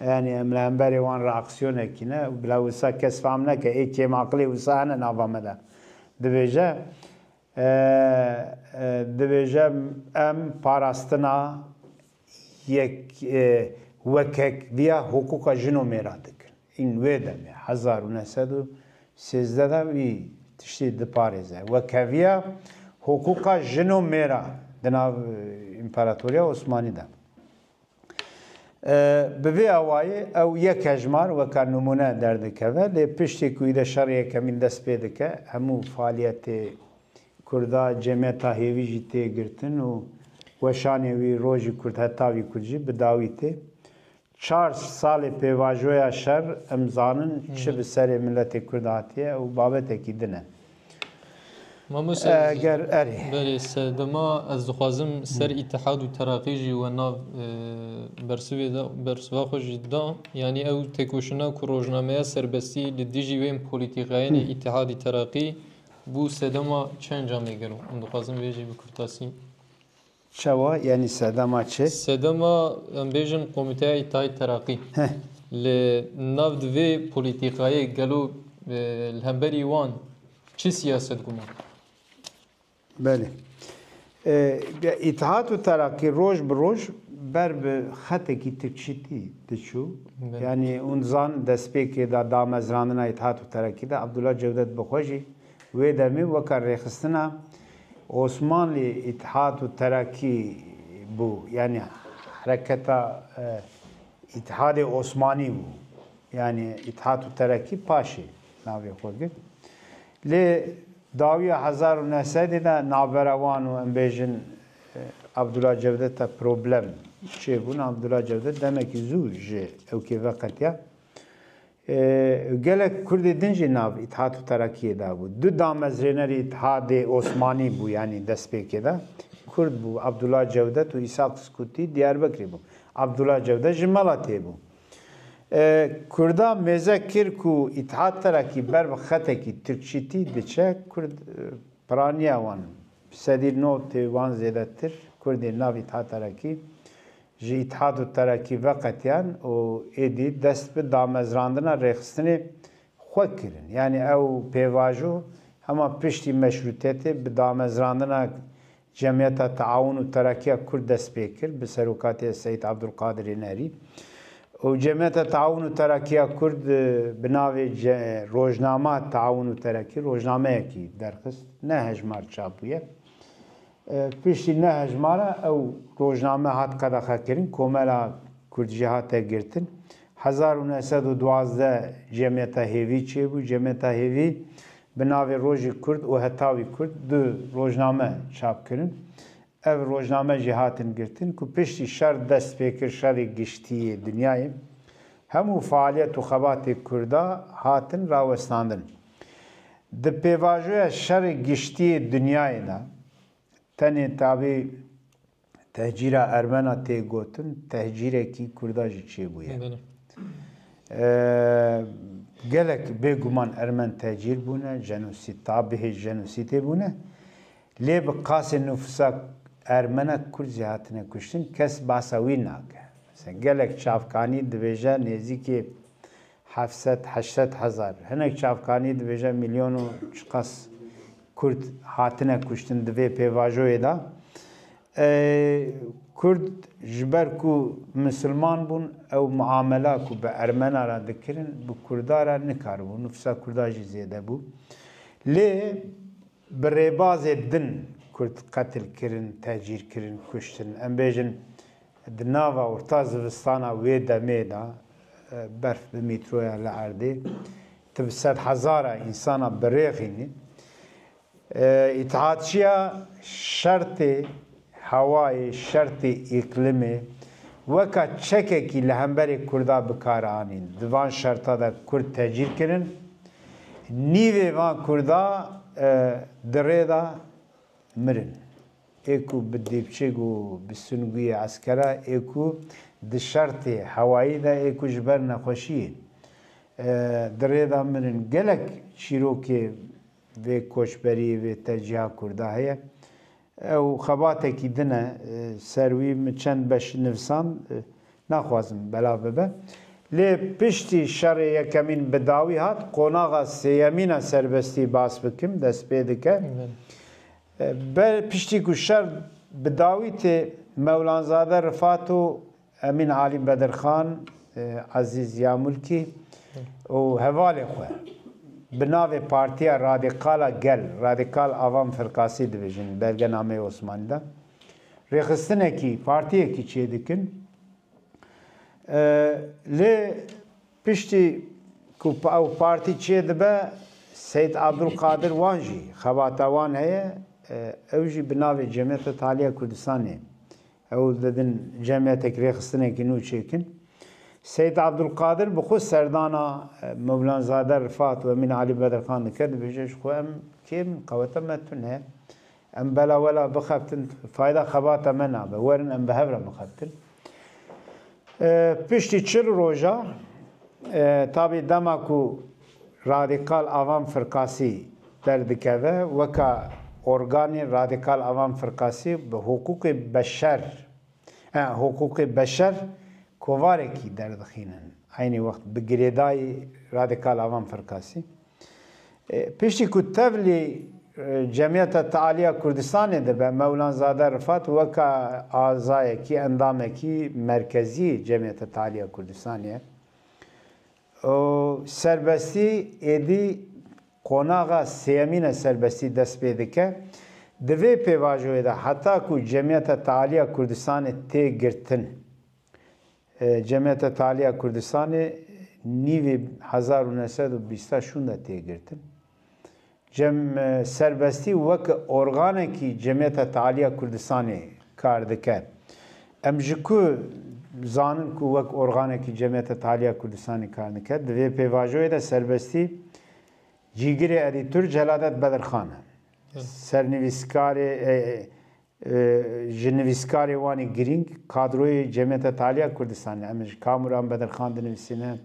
yani em li hemberê wan re aksiyonekî ne bila wisa kes fehm neke ê kêmaqilê wisa hene nava me de. Dibêje em parastina yek wekekviya hukûka jin û mêra dikin. În wê demê 1913 de wî tiştî diparêze. Wekeviya hukûka jin û mêra di nav İmparatoriya Osmanî de. Bi vê awayê ew yek hejmar weka numune derdikeve lê piştî ku wî de şerê kemîn dest pê dike hemû faaliyetê Kurda cemiyeta hêvî jî tê girtin û weşanê wî rojî Kurd heta wî Kurd jî bi dawî tê. 4 salê pêvajoya şer em zanin çi bi serê milletê Kurd hatiye û babetekî din e. Eger erê. Belê sedema ez dixwazim ser îtihad û terakî jî we nav bersivê de bersiva xwe jî da yanî ew têkoşina ku rojnameya serbestî li dijî wên polîtîkayên îtihadî terakî bû sedema çend camê gelo. Em dixwazim vê jî bikurtasî. Çawa yani sedema çi? Sedema em bêjin Komîteya İtihadî Terakî. Li nav di vê polîtîkayê gelo li hemberî wan çi siyaset guman? Belê. İtihad û Terakî roj bi roj ber bi xetekî tirkişîtî diçû. Yani hûn zan destpêkê da damezrandina İtihad û Terakî de Abdullah Cevdet Bixwe jî wê demê weka rêxistina Osmanlı İtihad û Terakî bû. Yani hereketa İtihadê Osmanî bû. Yani İtihad û Terakî paşê navê xwe girt. Lê dawiya 1900 de navbera wan û em bêjin Abdullah Cevdet problem çêbûn. Abdullah Cevdet demekî zû ji ewkê veqetiya. Gelek Kurdê din jî nav İtihad û Terakîyê da bû. Du damezrênerî İtihadê Osmanî bû yani destpêkê de. Kurd bû Abdullah Cevdet û İshak Skutî Diyarbekirê bû. Abdullah Cevdet ji Melatê bû. Kurda mêze kir ku İtihad Terakî ber bi xetekî tirkişîtî diçe Kurd piraniya wan sedî notê wan zêdetir Kurdê nav İtihad Terakî ji İtihad û Terakî veqetiyan û êdî dest bi damezrandina rêxistinê xwe kirin. Yani ew pêvajo hema piştî meşrûtiyetê bi damezrandina Cemiyeta Taawun û Terakîya Kurd dest pê kir bi serokatê Seyid Abdulkadirê Nerî. û Cemiyeta Taawun û Terakîya Kurd bi navê Rojnama Taawun û Terakî rojnameyekî derxist ne hejmar çap bûye. Piştî ne hejmara ew rojname hat qedexekirin komela Kurd jî hate girtin. 1912 Cemiyeta Hêvî çêbû. Cemiyeta Hêvî bi navê Rojê Kurd û Hetavî Kurd du rojname çap kirin. Ev rojname jî hatin girtin ku piştî şer dest pê kir şerê giştiyê dunyayê hemû faaliyet û xebatê Kurda hatin rawestandin. Di pêvajoya şerê giştiyê dunyayê de tenê tabî tehcîra Ermena tê gotin, tehcîrekî Kurda jî çêbûye. Gelek bêguman Ermen tehcîr bûne, jenosîd, tabihê jenosîdê bûne. Lê bi qasê nüfusa Ermenek Kurd jî hatine kuştin, kes bahsa wî nake. Gelek çavkanî dibêje nêzîkî 700-800 hezar. Hinek çavkanî dibêje milyon û çiqas Kurd hatine kuştin di vê pêvajoyê de. Kurd ji ber ku Müslüman bûn ew muamela ku bi Ermena re dikirin bi Kurda re nikaribû. Nüfusa Kurda jî zêde bû. Lê bi rêbazê din Kurd qetil kirin, tehcîr kirin, kuştin. Em bêjin di nava orta zivistana wê demê de berf bi mîtroya li erdê tu bi sed hezara însana birêxînî. İttihatçiya şertê hewayê, şertê îqlimê weka çekekî li hemberê Kurda bikar anîn. Di van şerta de Kurd tehcîr kirin. Nîvê van Kurda di rê de mirin. Êku bi dîpçik û bi sungiyê eskera êku di şertê hewayî de êku ji ber nexweşiyê di rê de mirin. Gelek çîrokê vê koçberiyê vê tercîha Kurda heye. Ew xebatekî din e ser wî min çend beş nivîsan naxwazim belav bibe. Lê piştî şerê yekemîn bi dawî hat, qonaxa sêyemîna serbestî bas bikim, dest pê dike. Piştî ku şer bi dawî tê Mewlanzade Rifat û Emîn Alî Bedirxan, Ezîz Yamulkî û hevalê xwe bi navê Partiya Radikala Gel, Radikal Avam Firqasî dibêjin belgenameyê Osmanî de. Rêxistinekî, partiyekî çê dikin. Lê piştî ku ew partî çê dibe, Seyyid Abdulkadir wan jî xebata wan heye, ew jî bi navê Cemiyeta Taliya Kurdistanê. Ew didin cemiyetek rêxistinekî nû çêkin. Seyyid Abdulkadir bi xwe serdana Mewlanzade Rifat û Emîn Alî Bedirxan dike, dibêje ji xwe em kêm qeweta me tune ye. Em bela wela bixebtin, fayda xebata me nabe, werin em bi hev re bixebtin. Piştî çil roja, tabî dema ku Radikal Avam Firqasî derdikeve, weka organê Radikal Avam Firqasî bi hukukê beşer, hukukê beşer kovarekî derdixînin. Aynî wext bi girêdayî Radikal Avam Firqasî. Piştî ku tevlî Cemiyeta Tealiya Kurdistanê dibe, Mewlanzade Rifat weka azayekî, endamekî merkezî Cemiyeta Tealiya Kurdistanê. Serbestî êdî qonaxa sêyemîna serbestî dest pê dike. Di vê pêvajoyê de heta ku Cemiyeta Tealiya Kurdistanê tê girtin, Cemiyeta Tealiya Kurdistanê nîvê 1920 şûn de tê girtin. Serbestî wek organekî Cemiyeta Tealiya Kurdistanê kar dike. Em ji ku zanin ku wek organekî Cemiyeta Tealiya Kurdistanê kar dike, di vê pêvajoyê de serbestî cîgirê edîtûr Celadet Bedirxan e. Sernivîskarê ji nivîskarê wanî girîng kadroyê Cemiyeta Tealiya Kurdistanê. Em ji Kamuran Bedirxan dinivîsîne,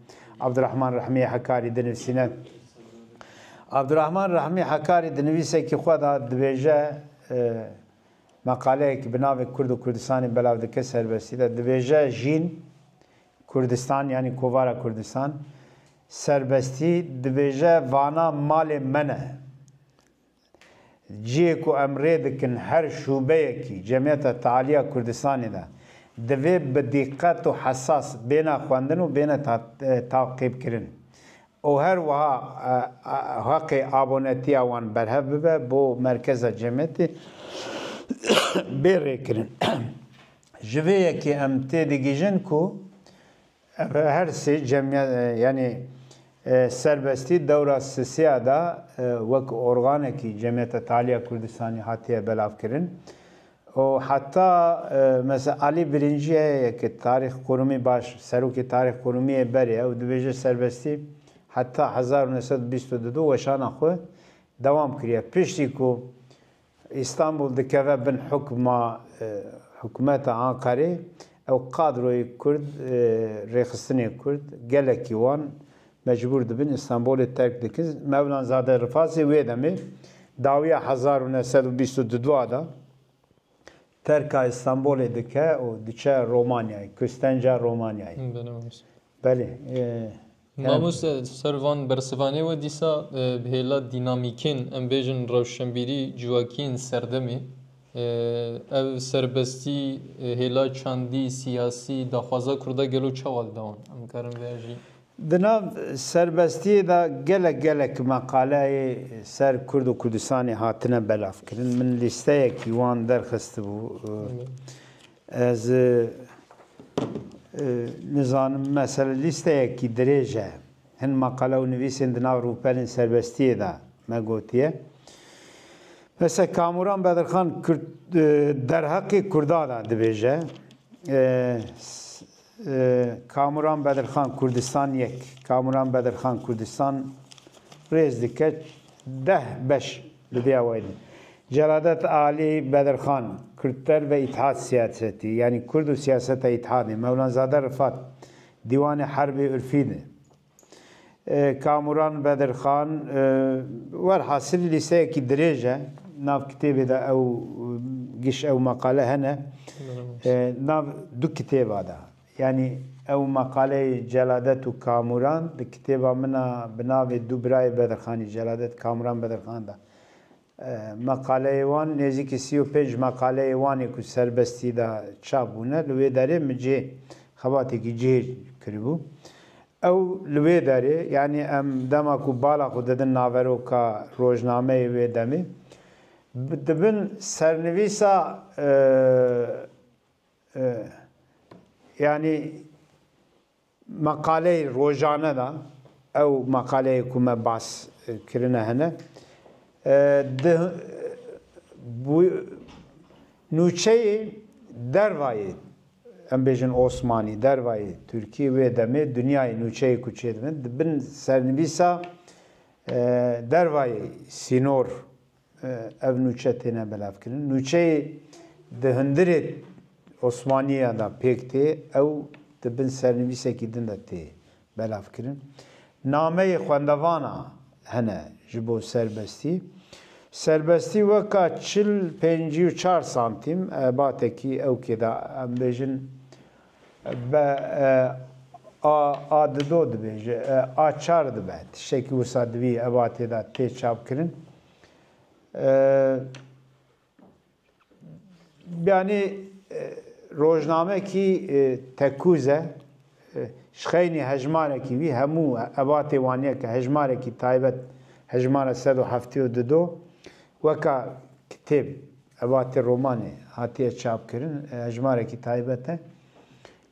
Abdurrahman Rahmî Hekarî dinivîsîne. Abdurrahman Rahmî Hekarî di nivîsekî xwe de dibêje meqaleyekî bi navê Kurd û Kurdistanê belav dike serbestî de dibêje jîn Kurdistan yanî kovara Kurdistan serbestî dibêje vana malê me ne. Ciyê ku em rê dikin her şûbeyekî Cemiyeta Tealiya Kurdistanê de divê bi dîqet û hesas bêne xwendin û bêne taqîbkirin. O her wiha heqê abonetiya wan berhev bibe bo merkeza cemiyetê bê rêkirin. Ji vê yekê em tê digîjin ku her şey cemiyet yani serbesتی dewra sisiya da wek organekî Cemiyeta Taliya Kurdistanê hatiye belavkirin û heta mesela Alî Birincî heye ki tarîx kurumî baş serokê tarîx kurumiyê berê ew dibêje serbestî heta 1922 weşana xwe dewam kiriye piştî ku İstanbul dikeve bin hukma hikûmeta Ankarê ew kadroyê Kurd rêxistinê Kurd gelekî wan mecbur dibin İstanbul'u terk dikin. Mevlanzade Rifasî wê demê dawiya 1922 da terka İstanbul'ê dike û diçe Romanyayê, Köstenca Romanyayê. Belê. Mamus servan bersivanê we dîsa hêla dînamîkên em bêjin rewşenbîrî civakiyên serdemê ev serbestî hêla çandî siyasî daxwaza Kurda gelo çawa dewan em karin vê jî Di nav serbestiyê da gelek meqaleyê ser Kurd û Kurdistanê hatine belavkirin. Min lîsteyekî wan derxistibû. Ez nizanim mesela lîsteyekî dirêj e. Hin meqale û nivîsên di nav rûpelên serbestiyê de me gotiye. Mesela Kamuran Bedirxan derheqê Kurda da dibêje. Kamuran Bedirxan Kurdistan yek, Kamuran Bedirxan Kurdistan rêz dike 10-5 li dêya wê de. Celadet Ali Bedirxan Kürtler ve İttihat siyaseti yani Kurd û siyaseta İttihatê Mevlanzade Rifat Diwanê Herbê Ürfî de. Kamuran Bedirxan werhasil lîsteyekî dirêj e nav kitêbê de ew giş ew meqale hene nav du kitêba da. Yani ew meqaleyê Celadet û Kamuran di kitêba min a bi navê du birayê Bedirxanî Celadet Kamuran Bedirxan da meqaleyê wan nêzîkî 35 meqaleyê wanê ku serbestî da çap bûne li wê derê min cê xebatekî cihê kiribû. Ew li wê derê yani em dema ku bala xwe didin naveroka rojnameyê wê demê dibin sernivîsa yani meqaleyê rojane da ew meqaleyê ku me bas kirine hene nûçeyê dervayê em bêjin Osmanî dervayê Tirkiye wê demê dünyayê nûçeyê ku çêdibin dibin sernivîsa dervayê Sînor ev nûçe têne belavkirin. Nûçeyê di hundirê Osmaniya da pêk tê ew dibin sernivîsekî din de tê belavkirin. Nameyê xwendevana hene ji bo serbestî. Serbestî weka 40-54 santîm ebatekî ewkê da em bêjin a dido dibêje A4 dibe tiştekî wisa divî ebatê da tê çapkirin. Yani rojnamekî tekûz e şxeynî hejmarekî wî hemû ebatê wan yek e hejmarekî taybet hejmara 172 weka kitêb ebatê romanê hatiye çapkirin hejmarekî taybet e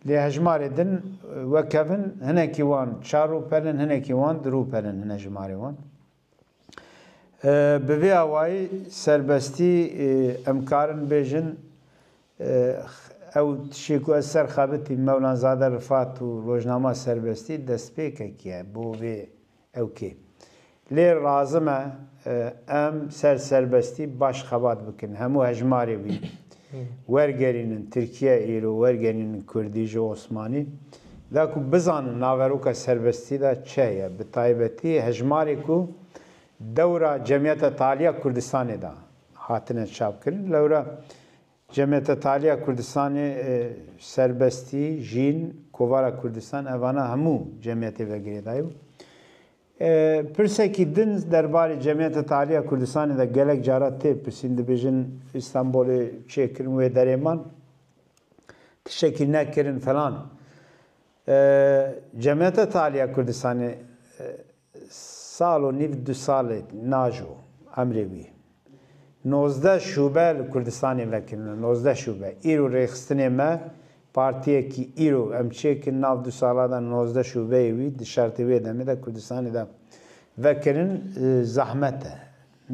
lê hejmarê din wekevin hinekî wan 4 rûpelin hinekî wan 2 rûpelin hin hejmarê wan. Bi vê awayî serbestî em karin bêjin ew tişê ku ez serxebitî Mevlanzade Rifat û rojnama serbestî destpêkekî ye bo vê ewkê. Lê razim e em ser serbestî baş xebat bikin hemû hejmarê wî wergerînin Tirkiye îro wergerînin Kurdî ji Osmanî da ku bizanin naveroka serbestî da çi ye bi taybetî hejmarê ku dewra Cemiyeta Taliya Kurdistanê da hatine çapkirin lewra Cemiyeta Taliya Kurdistanê serbestî jîn kovara Kurdistan evana hemû cemiyetê vegirê daye. Pirsekî din derbarê Cemiyeta Taliya Kurdistanê de gelek cara tê pirsîn dibêjin İstanbolê çêkirin wê derê man tiştekî nekirin falan. Cemiyeta Taliya Kurdistanê sal û nîv 2 salê najo emrê wî 19 şûbe li Kurdistanê vekirin 19 şûbe îro rêxistinê me partiyekî îro em çêkin nav 2 sala da 19 şûbeyê wî di şertê wê demê de Kurdistanê de vekirin zehmet e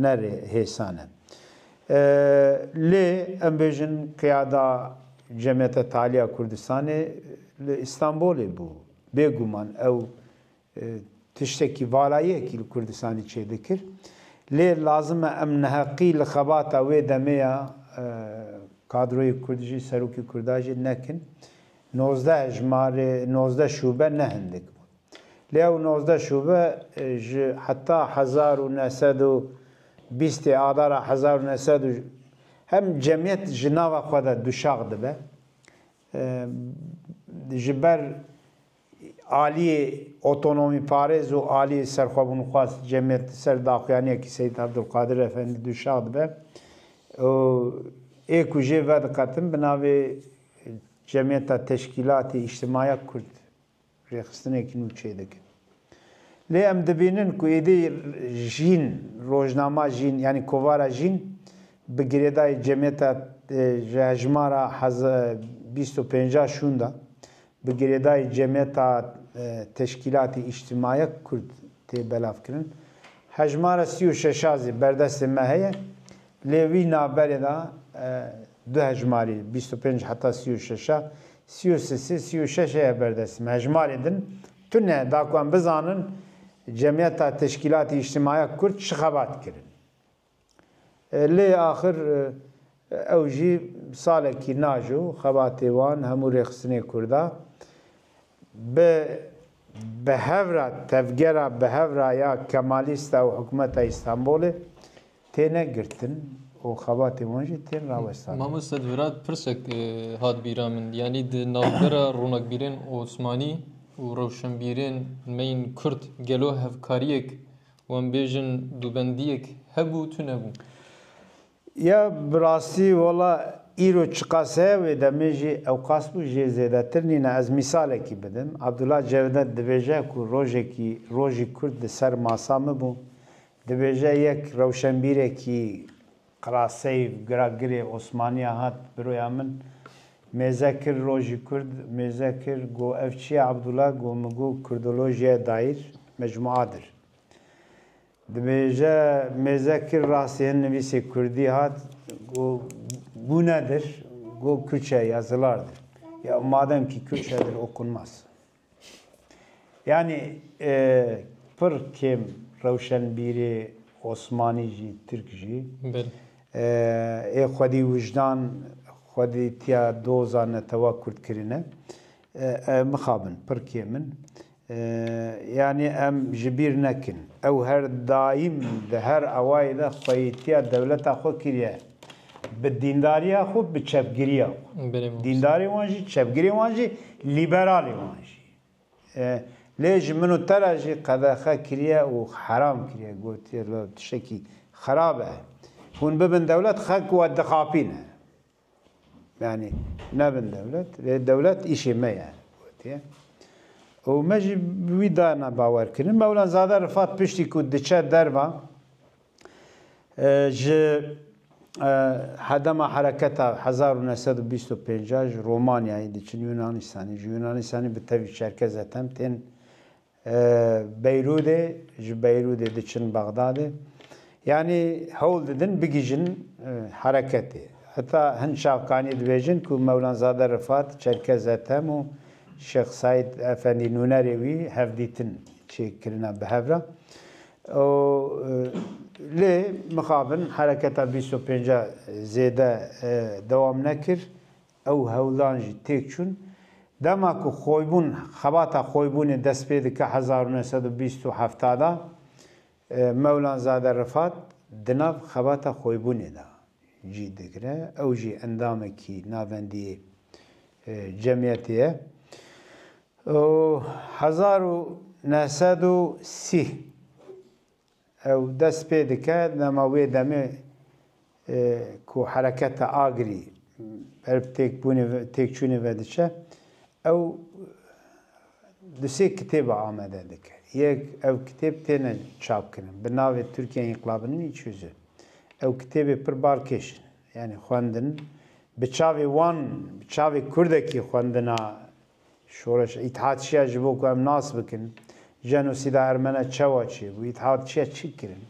nerê hêsan e. Lê em bêjin qiyada Cemiyeta Taliya Kurdistanê li İstanbolê bû. Bêguman ew tiştekî valayiyekî li Kurdistanê çê dikir. Lê lazim e em neheqî li xebata wê demê ya kadroyê Kurd jî serokê Kurda jî nekin. 19 hejmarê 19 şûbe ne hindik bûn. Lê ew 19 şûbe ji heta 1920 adara 1900 hem cemiyet ji nava xwe de duşax dibe. Ji ber aliyê otonomî parêz û aliyê serxwebûnxwast cemiyet ser daxuyaniyekî Seyyid Abdulkadir Efendi duşax dibe. Ê ku jê vediqetin bi navê Cemiyeta Teşkilatê İçtimaiya Kurd rêxistinekî nû çê dikin. Lê em dibînin ku êdî jîn, rojnama jîn yanî kovara jîn bi girêdayê Cemiyeta ji hejmara 25 şûnda bi girêdayê Cemiyeta Teşkilatê İçtimaiya Kurd tê belavkirin. Hejmara 36 zî berdestê me heye. Lê wî naberê da du hejmarî 25 heta 36 36 heye berdestê me. Hejmarê din tune da ku em bizanin Cemiyeta Teşkilatê İçtimaiya Kurd çi xebat kirin. Lê axir ew jî salekî najo xebatê wan hemû rêxistinê Kurda bi hevra tevgera bi hevra ya Kemalîst û hikûmeta İstanbolê têne girtin û xebatê wan jî tên rawestan. Mamoste divêrat pirsek hat bîra min yanî di navbera ronakbîrên Osmanî û rewşenbîrên meyên Kurd gelo hevkariyek wan bêjin dûbendiyek hebû tu nebû. Ya bi rastî wala îro çi qas heye wê demê jî ew qas bû jê zêdetir nîne. Ez mîsalekî bidim. Abdullah Cevdet dibêje ku rojê Kurd di ser masa me bû. Dibêje yek rewşenbîrekî qiraseyv giragirê Osmaniya hat biroya min mêze kir rojî Kurd mêze kir got ev çi ye Abdullah got min got Kurdolojiyaya daîr mecmuadir. Dibêje mêze kir rastî hin nivîsê Kurdî hat got bu nedir? Got Kürtçe yazılardır. Ya madem ki Kürtçedir okunmaz. Yani pir kêm rewşenbîrê Osmanî jî Türk jî ê xwedî wijdan xwedî tiya doza netewa Kurd kirine mixabin pir kêm in. Yani em ji bîr nekin. Ew her daîm di her awayê de xweyîtiya dewleta xwe kiriye. Bi dîndariya xwe bi çepgiriya xwe. Dîndarê wan jî çepgirê wan jî lîberalê wan jî. Lê ji min û te re jî qedexe kiriye û heram kiriye gotiye tiştekî xerab e. Hûn bibin dewlet xelk we dixapîne. Yani nebin dewlet. Lê dewlet îşê me ye gotiye. û me jî wî dana bawer kirin. Mewlanzade Rifat piştî ku diçe derva ji hedema hereketa 1925 ji Romanyayê diçin Yunanistanê. Ji Yunanistanê bi tevî Çerkez etem tên Beyrûdê ji Beyrûdê diçin Bexdadê. Yani hewl didin bigîjin hereketê. Heta hin şavkanî dibêjin ku Mewlanzade Rifat Çerkez etem û Şeyh Said Efendi Nûnerê wî hevdîtin çêkirine bi hevra. Lê mixabin hereketa 25 zêde dewam nekir. Ew hewlan jî têk çûn. Dema ku xweybûn xebata xweybûnê dest pê dike 1927 da Mewlanzade Rifat di nav xebata xweybûnê de cî digire. Ew jî endamekî navendiyê cemiyetê ye. 1930 ew dest pê dike dema wê demê ku hereketa Agrî berb têkçûnê ve diçe ew du sê kitêba amade dike. Yek ew kitêb têne çapkirin. Bi navê Tirkiye İnqilabının İç Yüzü. Ew kitêbê pir barkêş in. Yani xwendin بچاوی وان بچاوی کردکی خوندنا شورش اتحادشیه جبو که ام ناس بکن جنوسید ارمنه چوا چی و اتحادشیه چی کرن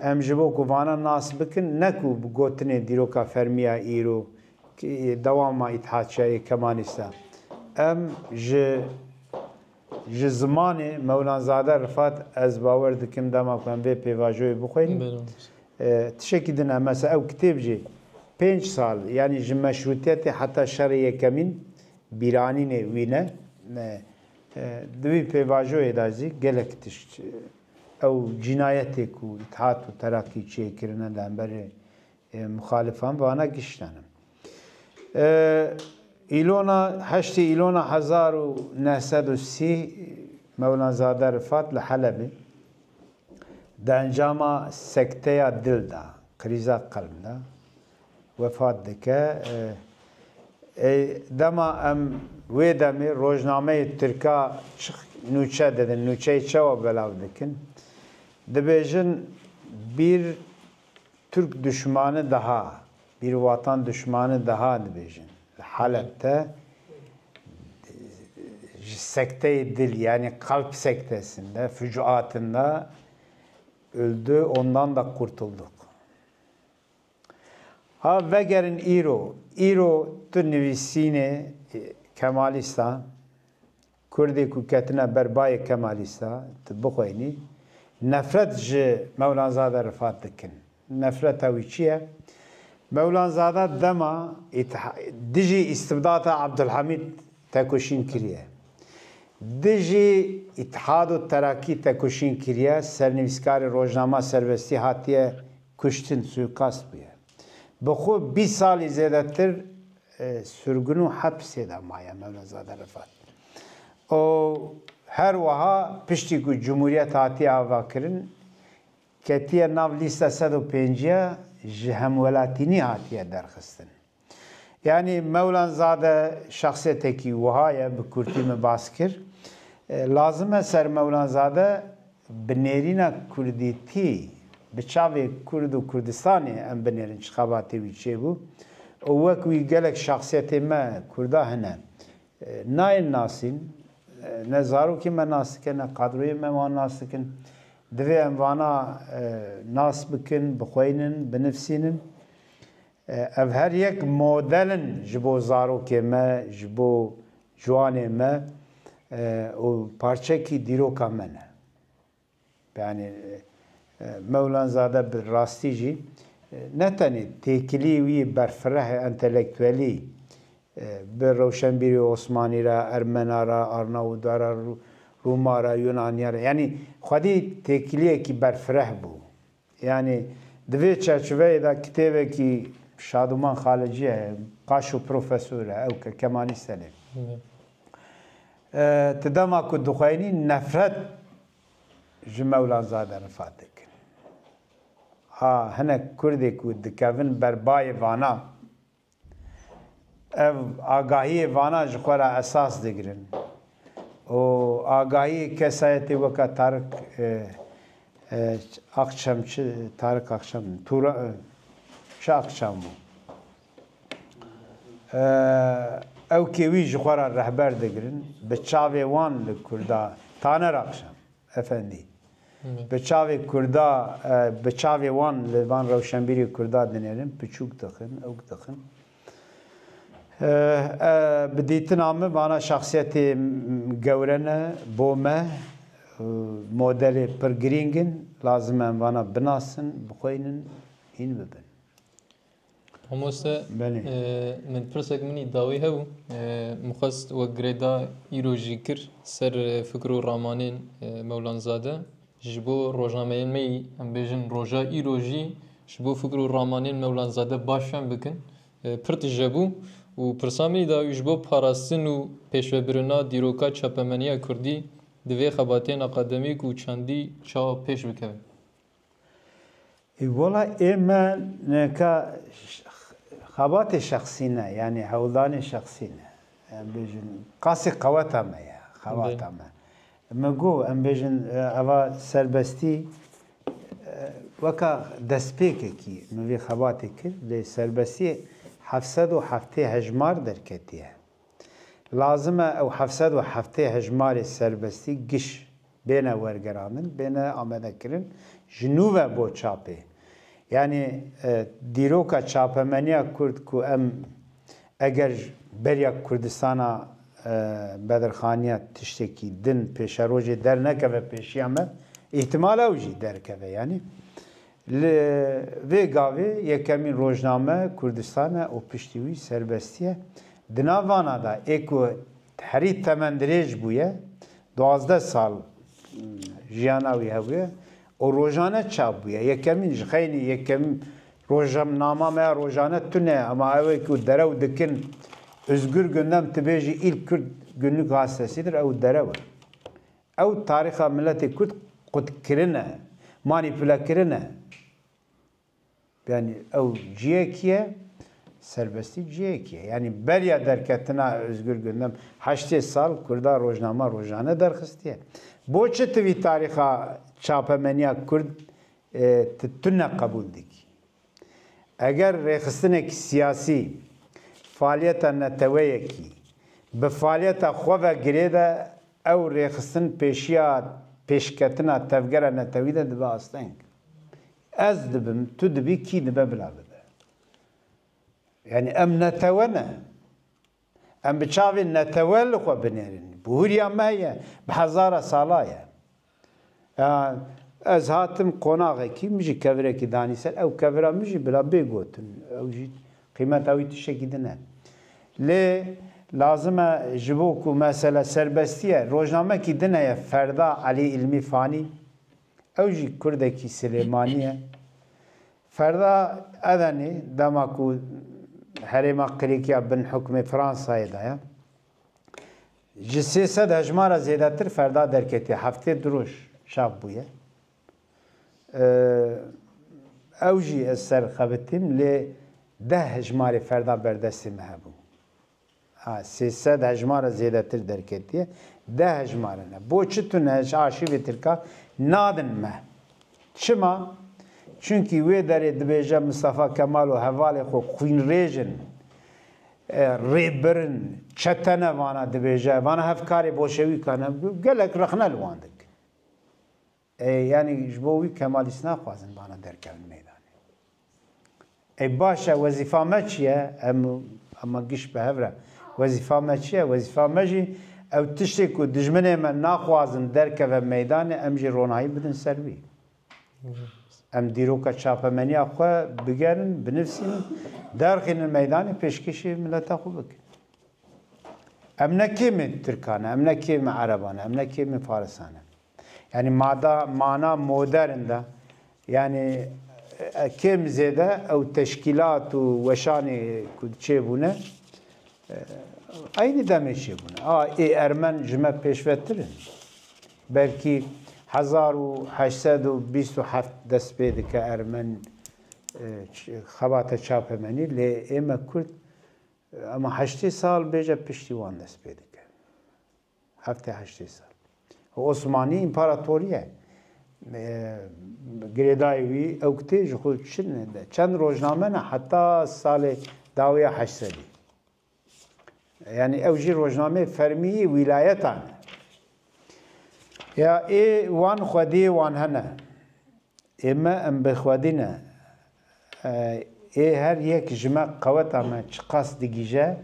ام جبو که وانا ناس بکن نکو بگوتنه دیروکا فرمیا ایرو دوام اتحادشیه کمانیستا ام ji zimanê Mewlanzade Rifat ez bawer dikim dema ku em vê pêvajoyê bixwînin tişekî din em mesela ew kitêb jî 5 sal yanî ji meşrûtiyetê heta şerê yekemîn bîranînê wî ne di wî pêvajoyê de jî gelek tişt ew cinayetê ku İttihat û Terakî çêkirine li hemberî muxalifan vana giştanin ایلونا هشتی ایلونا 1930 مولانزاده رفات لحلبی ده انجام سکته دل دا کریزا قلب دا وفات دکه دما ام وی دمی روزنامه ترکا نوچه دادن نوچه چوا بلاو دکن دبیجن bir Türk düşmanı daha bir vatan düşmanı daha dibêjin Halep'te sekte-i dil yani kalp sektesinde, fücuatında öldü. Ondan da kurtulduk. Ha vegerin İro tu nivisine Kemalista Kurdi kuketine berbay Kemalista tıbıkoyni nefret ji Mevlanzade Rifat dikin. Nefret evi çiye? Mevlanzade dema dijî istibdata Abdülhamid tekoşîn kiriye. Dijî İttihad û Terakî tekoşîn kiriye, sernivîskarê rojnama serbestî hatiye kuştin, suikast bûye. Bi xwe 20 salî zêdetir sürgün û hepsê de maye Mevlanzade Rifat. O her wiha piştî ku Cumhuriyet hatiye avakirin, ketiye nav lîsta 105 ji hemwelatînî hatiye derxistin. Yani Mevlanzade şahsiyetekî wihaye bi Kurdî me bas kir. Lazim e ser Mevlanzade bi nêrîna Kurdîtî bi çavê Kurd û Kurdistanê em binêrin çixabatê wî çêbû. O wek wî gelek şahsiyetê me Kurda hene nayên nasîn, ne zarokê me nas dikin, ne kadroyê me wan nas dikin. Divê em vana nas bikin, bixweynin, binivîsînin. Ev her yek modelin ji bo zarokê me, ji bo ciwanê me û parçekî dîroka me ne. Yani Mevlanzade bi rastî jî ne tenê têkilî wî berfireh entelektûelî bi Rewşenbîrê Osmanî re, Ermena re, Arnavûda re, Rûma re, Yunaniya re yani xwedî têkiliyekî berfireh bû. Yani di vê çerçeveyê de kitêbekî Şaduman Xaliciye heye, qaş û profesör e ew ke kemanîst hene. Ti dema ku dixweyinî nefret ji Mevlanzade Rifat dikin. Ha hinek Kurdê ku dikevin berbayê vana ev agahiyê vana ji xwe re esas digirin. O agahiyê kesayetê weka Tarık Akçemçi, Tarık Akçem, çi Akçem bû. Ew kêwî ji xwe re rehber digirin, bi çavê wan li Kurda, Taner Akçem, efendî. Bi çavê Kurda, bi çavê wan li van Rewşenbîrê Kurda dinêrin, piçûk dixin, ew dixin. Bi dîtina me vana şahsiyetê gewre ne, bo me, modelê pir girîngin, lazim em vana binasin, bixweynin, hîn bibin. Mamoste min pirsek minî dawî hebû mixwest wek girêda îro jî kir ser fikr û ramanên Mewlanzade ji bo rojnameyên me yî em bêjin roja îro jî ji bo fikr û ramanên Mewlanzade baş fêm bikin pir tijebû û pirsa minî da ji bo parastin û pêşvebirina dîroka çapemeniya Kurdî di vê xebatên akademîk û çandî çawa pêş bikevin. Valla ême neka xebatê şexsî ne yani hewldanê şexsî ne. Em bêjin qasê qeweta me ye, xebata me. Me got em bêjin eva serbestî weka destpêkekî min vê xebatê kir lê serbestiyê 707 هجمار درکتیه لازمه او 707 هجمار سربستی گش بین ورگرانن بین آمده کرن جنوب بو چاپه یعنی دیروکا چاپمنیا کرد که ام اگر بریا کردستانا بدرخانیه تشتکی دن پیش روژه در نکوه پیشیامه احتمال اوجی درکوه یعنی وی گاوی یکمین روزنامه کردستان او پشتیوی سربستیه دناوانا دا ایکو هری تمندریج بویه 12 سال جیاناوی هبویه او روزانه چاپ بویه یکمین خیلی یکمین روزنامه ما روزانه تونه اما اوی که درو دکن özgür gündem tibêjî ilk Kürt günlük gazetesidir ew derew ew tarixa milletê Kürt qutkirine manîpülekirine yani ew ciyekî serbestî ciyekî yani beriya derketina özgür gündem 8 sal Kurda rojnama rojane derxistiye boçi tivî tarixa çapemeniya Kurd tune qebûl dikî eger rêxistinekî siyasî faaliyeta neteweyekî bi faaliyeta xwe ve girê de ew rêxistin pêşiya pêşketina tevgera netewî de dibe asteng ez dibim tu dibî kî dibe bila bibe yani em netewe ne em bi çavê netewe li xwe binêrin bi hûriya me heye bi hezara sala ye ez hatim qonaxekî min jî kevirekî danî ser ew kevira min jî bila bê gotin ew jî qîmeta wî tiştekî dine lê lazim e ji bo ku mesela serbestiye rojnamekî din heye Ferda Elî İlmî Fanî ew jî Kurdekî Silêmanî ye Ferda edenî dema ku herêma Qilîkiya bin hukmê Fransayê de ye ji 300 hejmara zêdetir Ferda derketiye heftê diroj çap bûye ew jî ez serxebitîm lê 10 hejmarê Ferda berdestê me hebû 300 hejmara zêdetir derketiye 10 hejmare ne bo çi tune arşîvê Tirka nadin me çima çünkü wê derê dibêje Mustafa Kemal û hevalê xwe xwînrêjin rêbirin çetene vana dibêje vana hevkarê bolşewîkan gelek rexne li wan dikin yani ji bo wî Kemalîst naxwazin vana derkevin meydanê baş e wezîfa me çi ye ema giş bi hev re wezîfa me çi ye wezîfa me jî ew tiştê ku dijminê me naxwazin derkeve meydanê em jî ronahî bidin ser wî em dîroka çapemeniya xwe bigerin binivîsînin derxînin meydanê pêşkêşî milleta xwe bikin em ne kêmê Tirkan e em ne kêmê Ereban e em ne kêmê Farisan e yani mana modern de yani kêm zêde ew teşkîlat û weşanê ku çêbûne aynı demê çêbûne ê Ermen ji me pêşvetir in belkî 1827 dest pê dike Ermen xebata çapemenî lê ême Kurd ama 8 sal bêje piştî wan dest pê dike heftê 8 sal Osmanî împaratoriye girêdayê wî ew kitê ji xwe çi ne çend rojname ne heta salê dawiya 800 yani ew jî rojnamê fermîyî wîlayetan e ya ê wan xwediyê wan hene ême em bixwedîne ê her yek ji me qeweta me çi qas digîje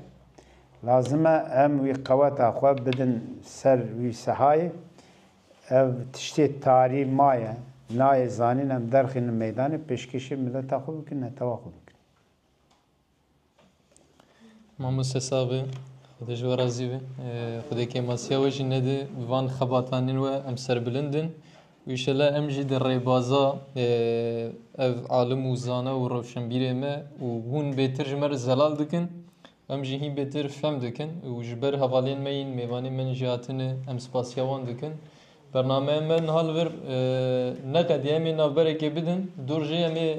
lazim e em wî qeweta xwe bidin ser wî sehayê ev tiştê tarî maye nayê zanîn em derxînin meydanê pêşkêşî milleta xwe bikin netewê xwe bikin Mamoste savê xwedê ji we razî be xwedekê masiya we jî nede bi van xebatanên we em serbilindin û îşellah em jî di rêbaza ev alim û zana û rewşenbîrê me û hûn bêtir ji me re zelal dikin em jî hîn bêtir fehm dikin û ji ber hevalên me yên mêvanê min jî hatine em spasiya wan dikin bernameyên me niha li vir neqet em ê navberekê bidin dur jê em ê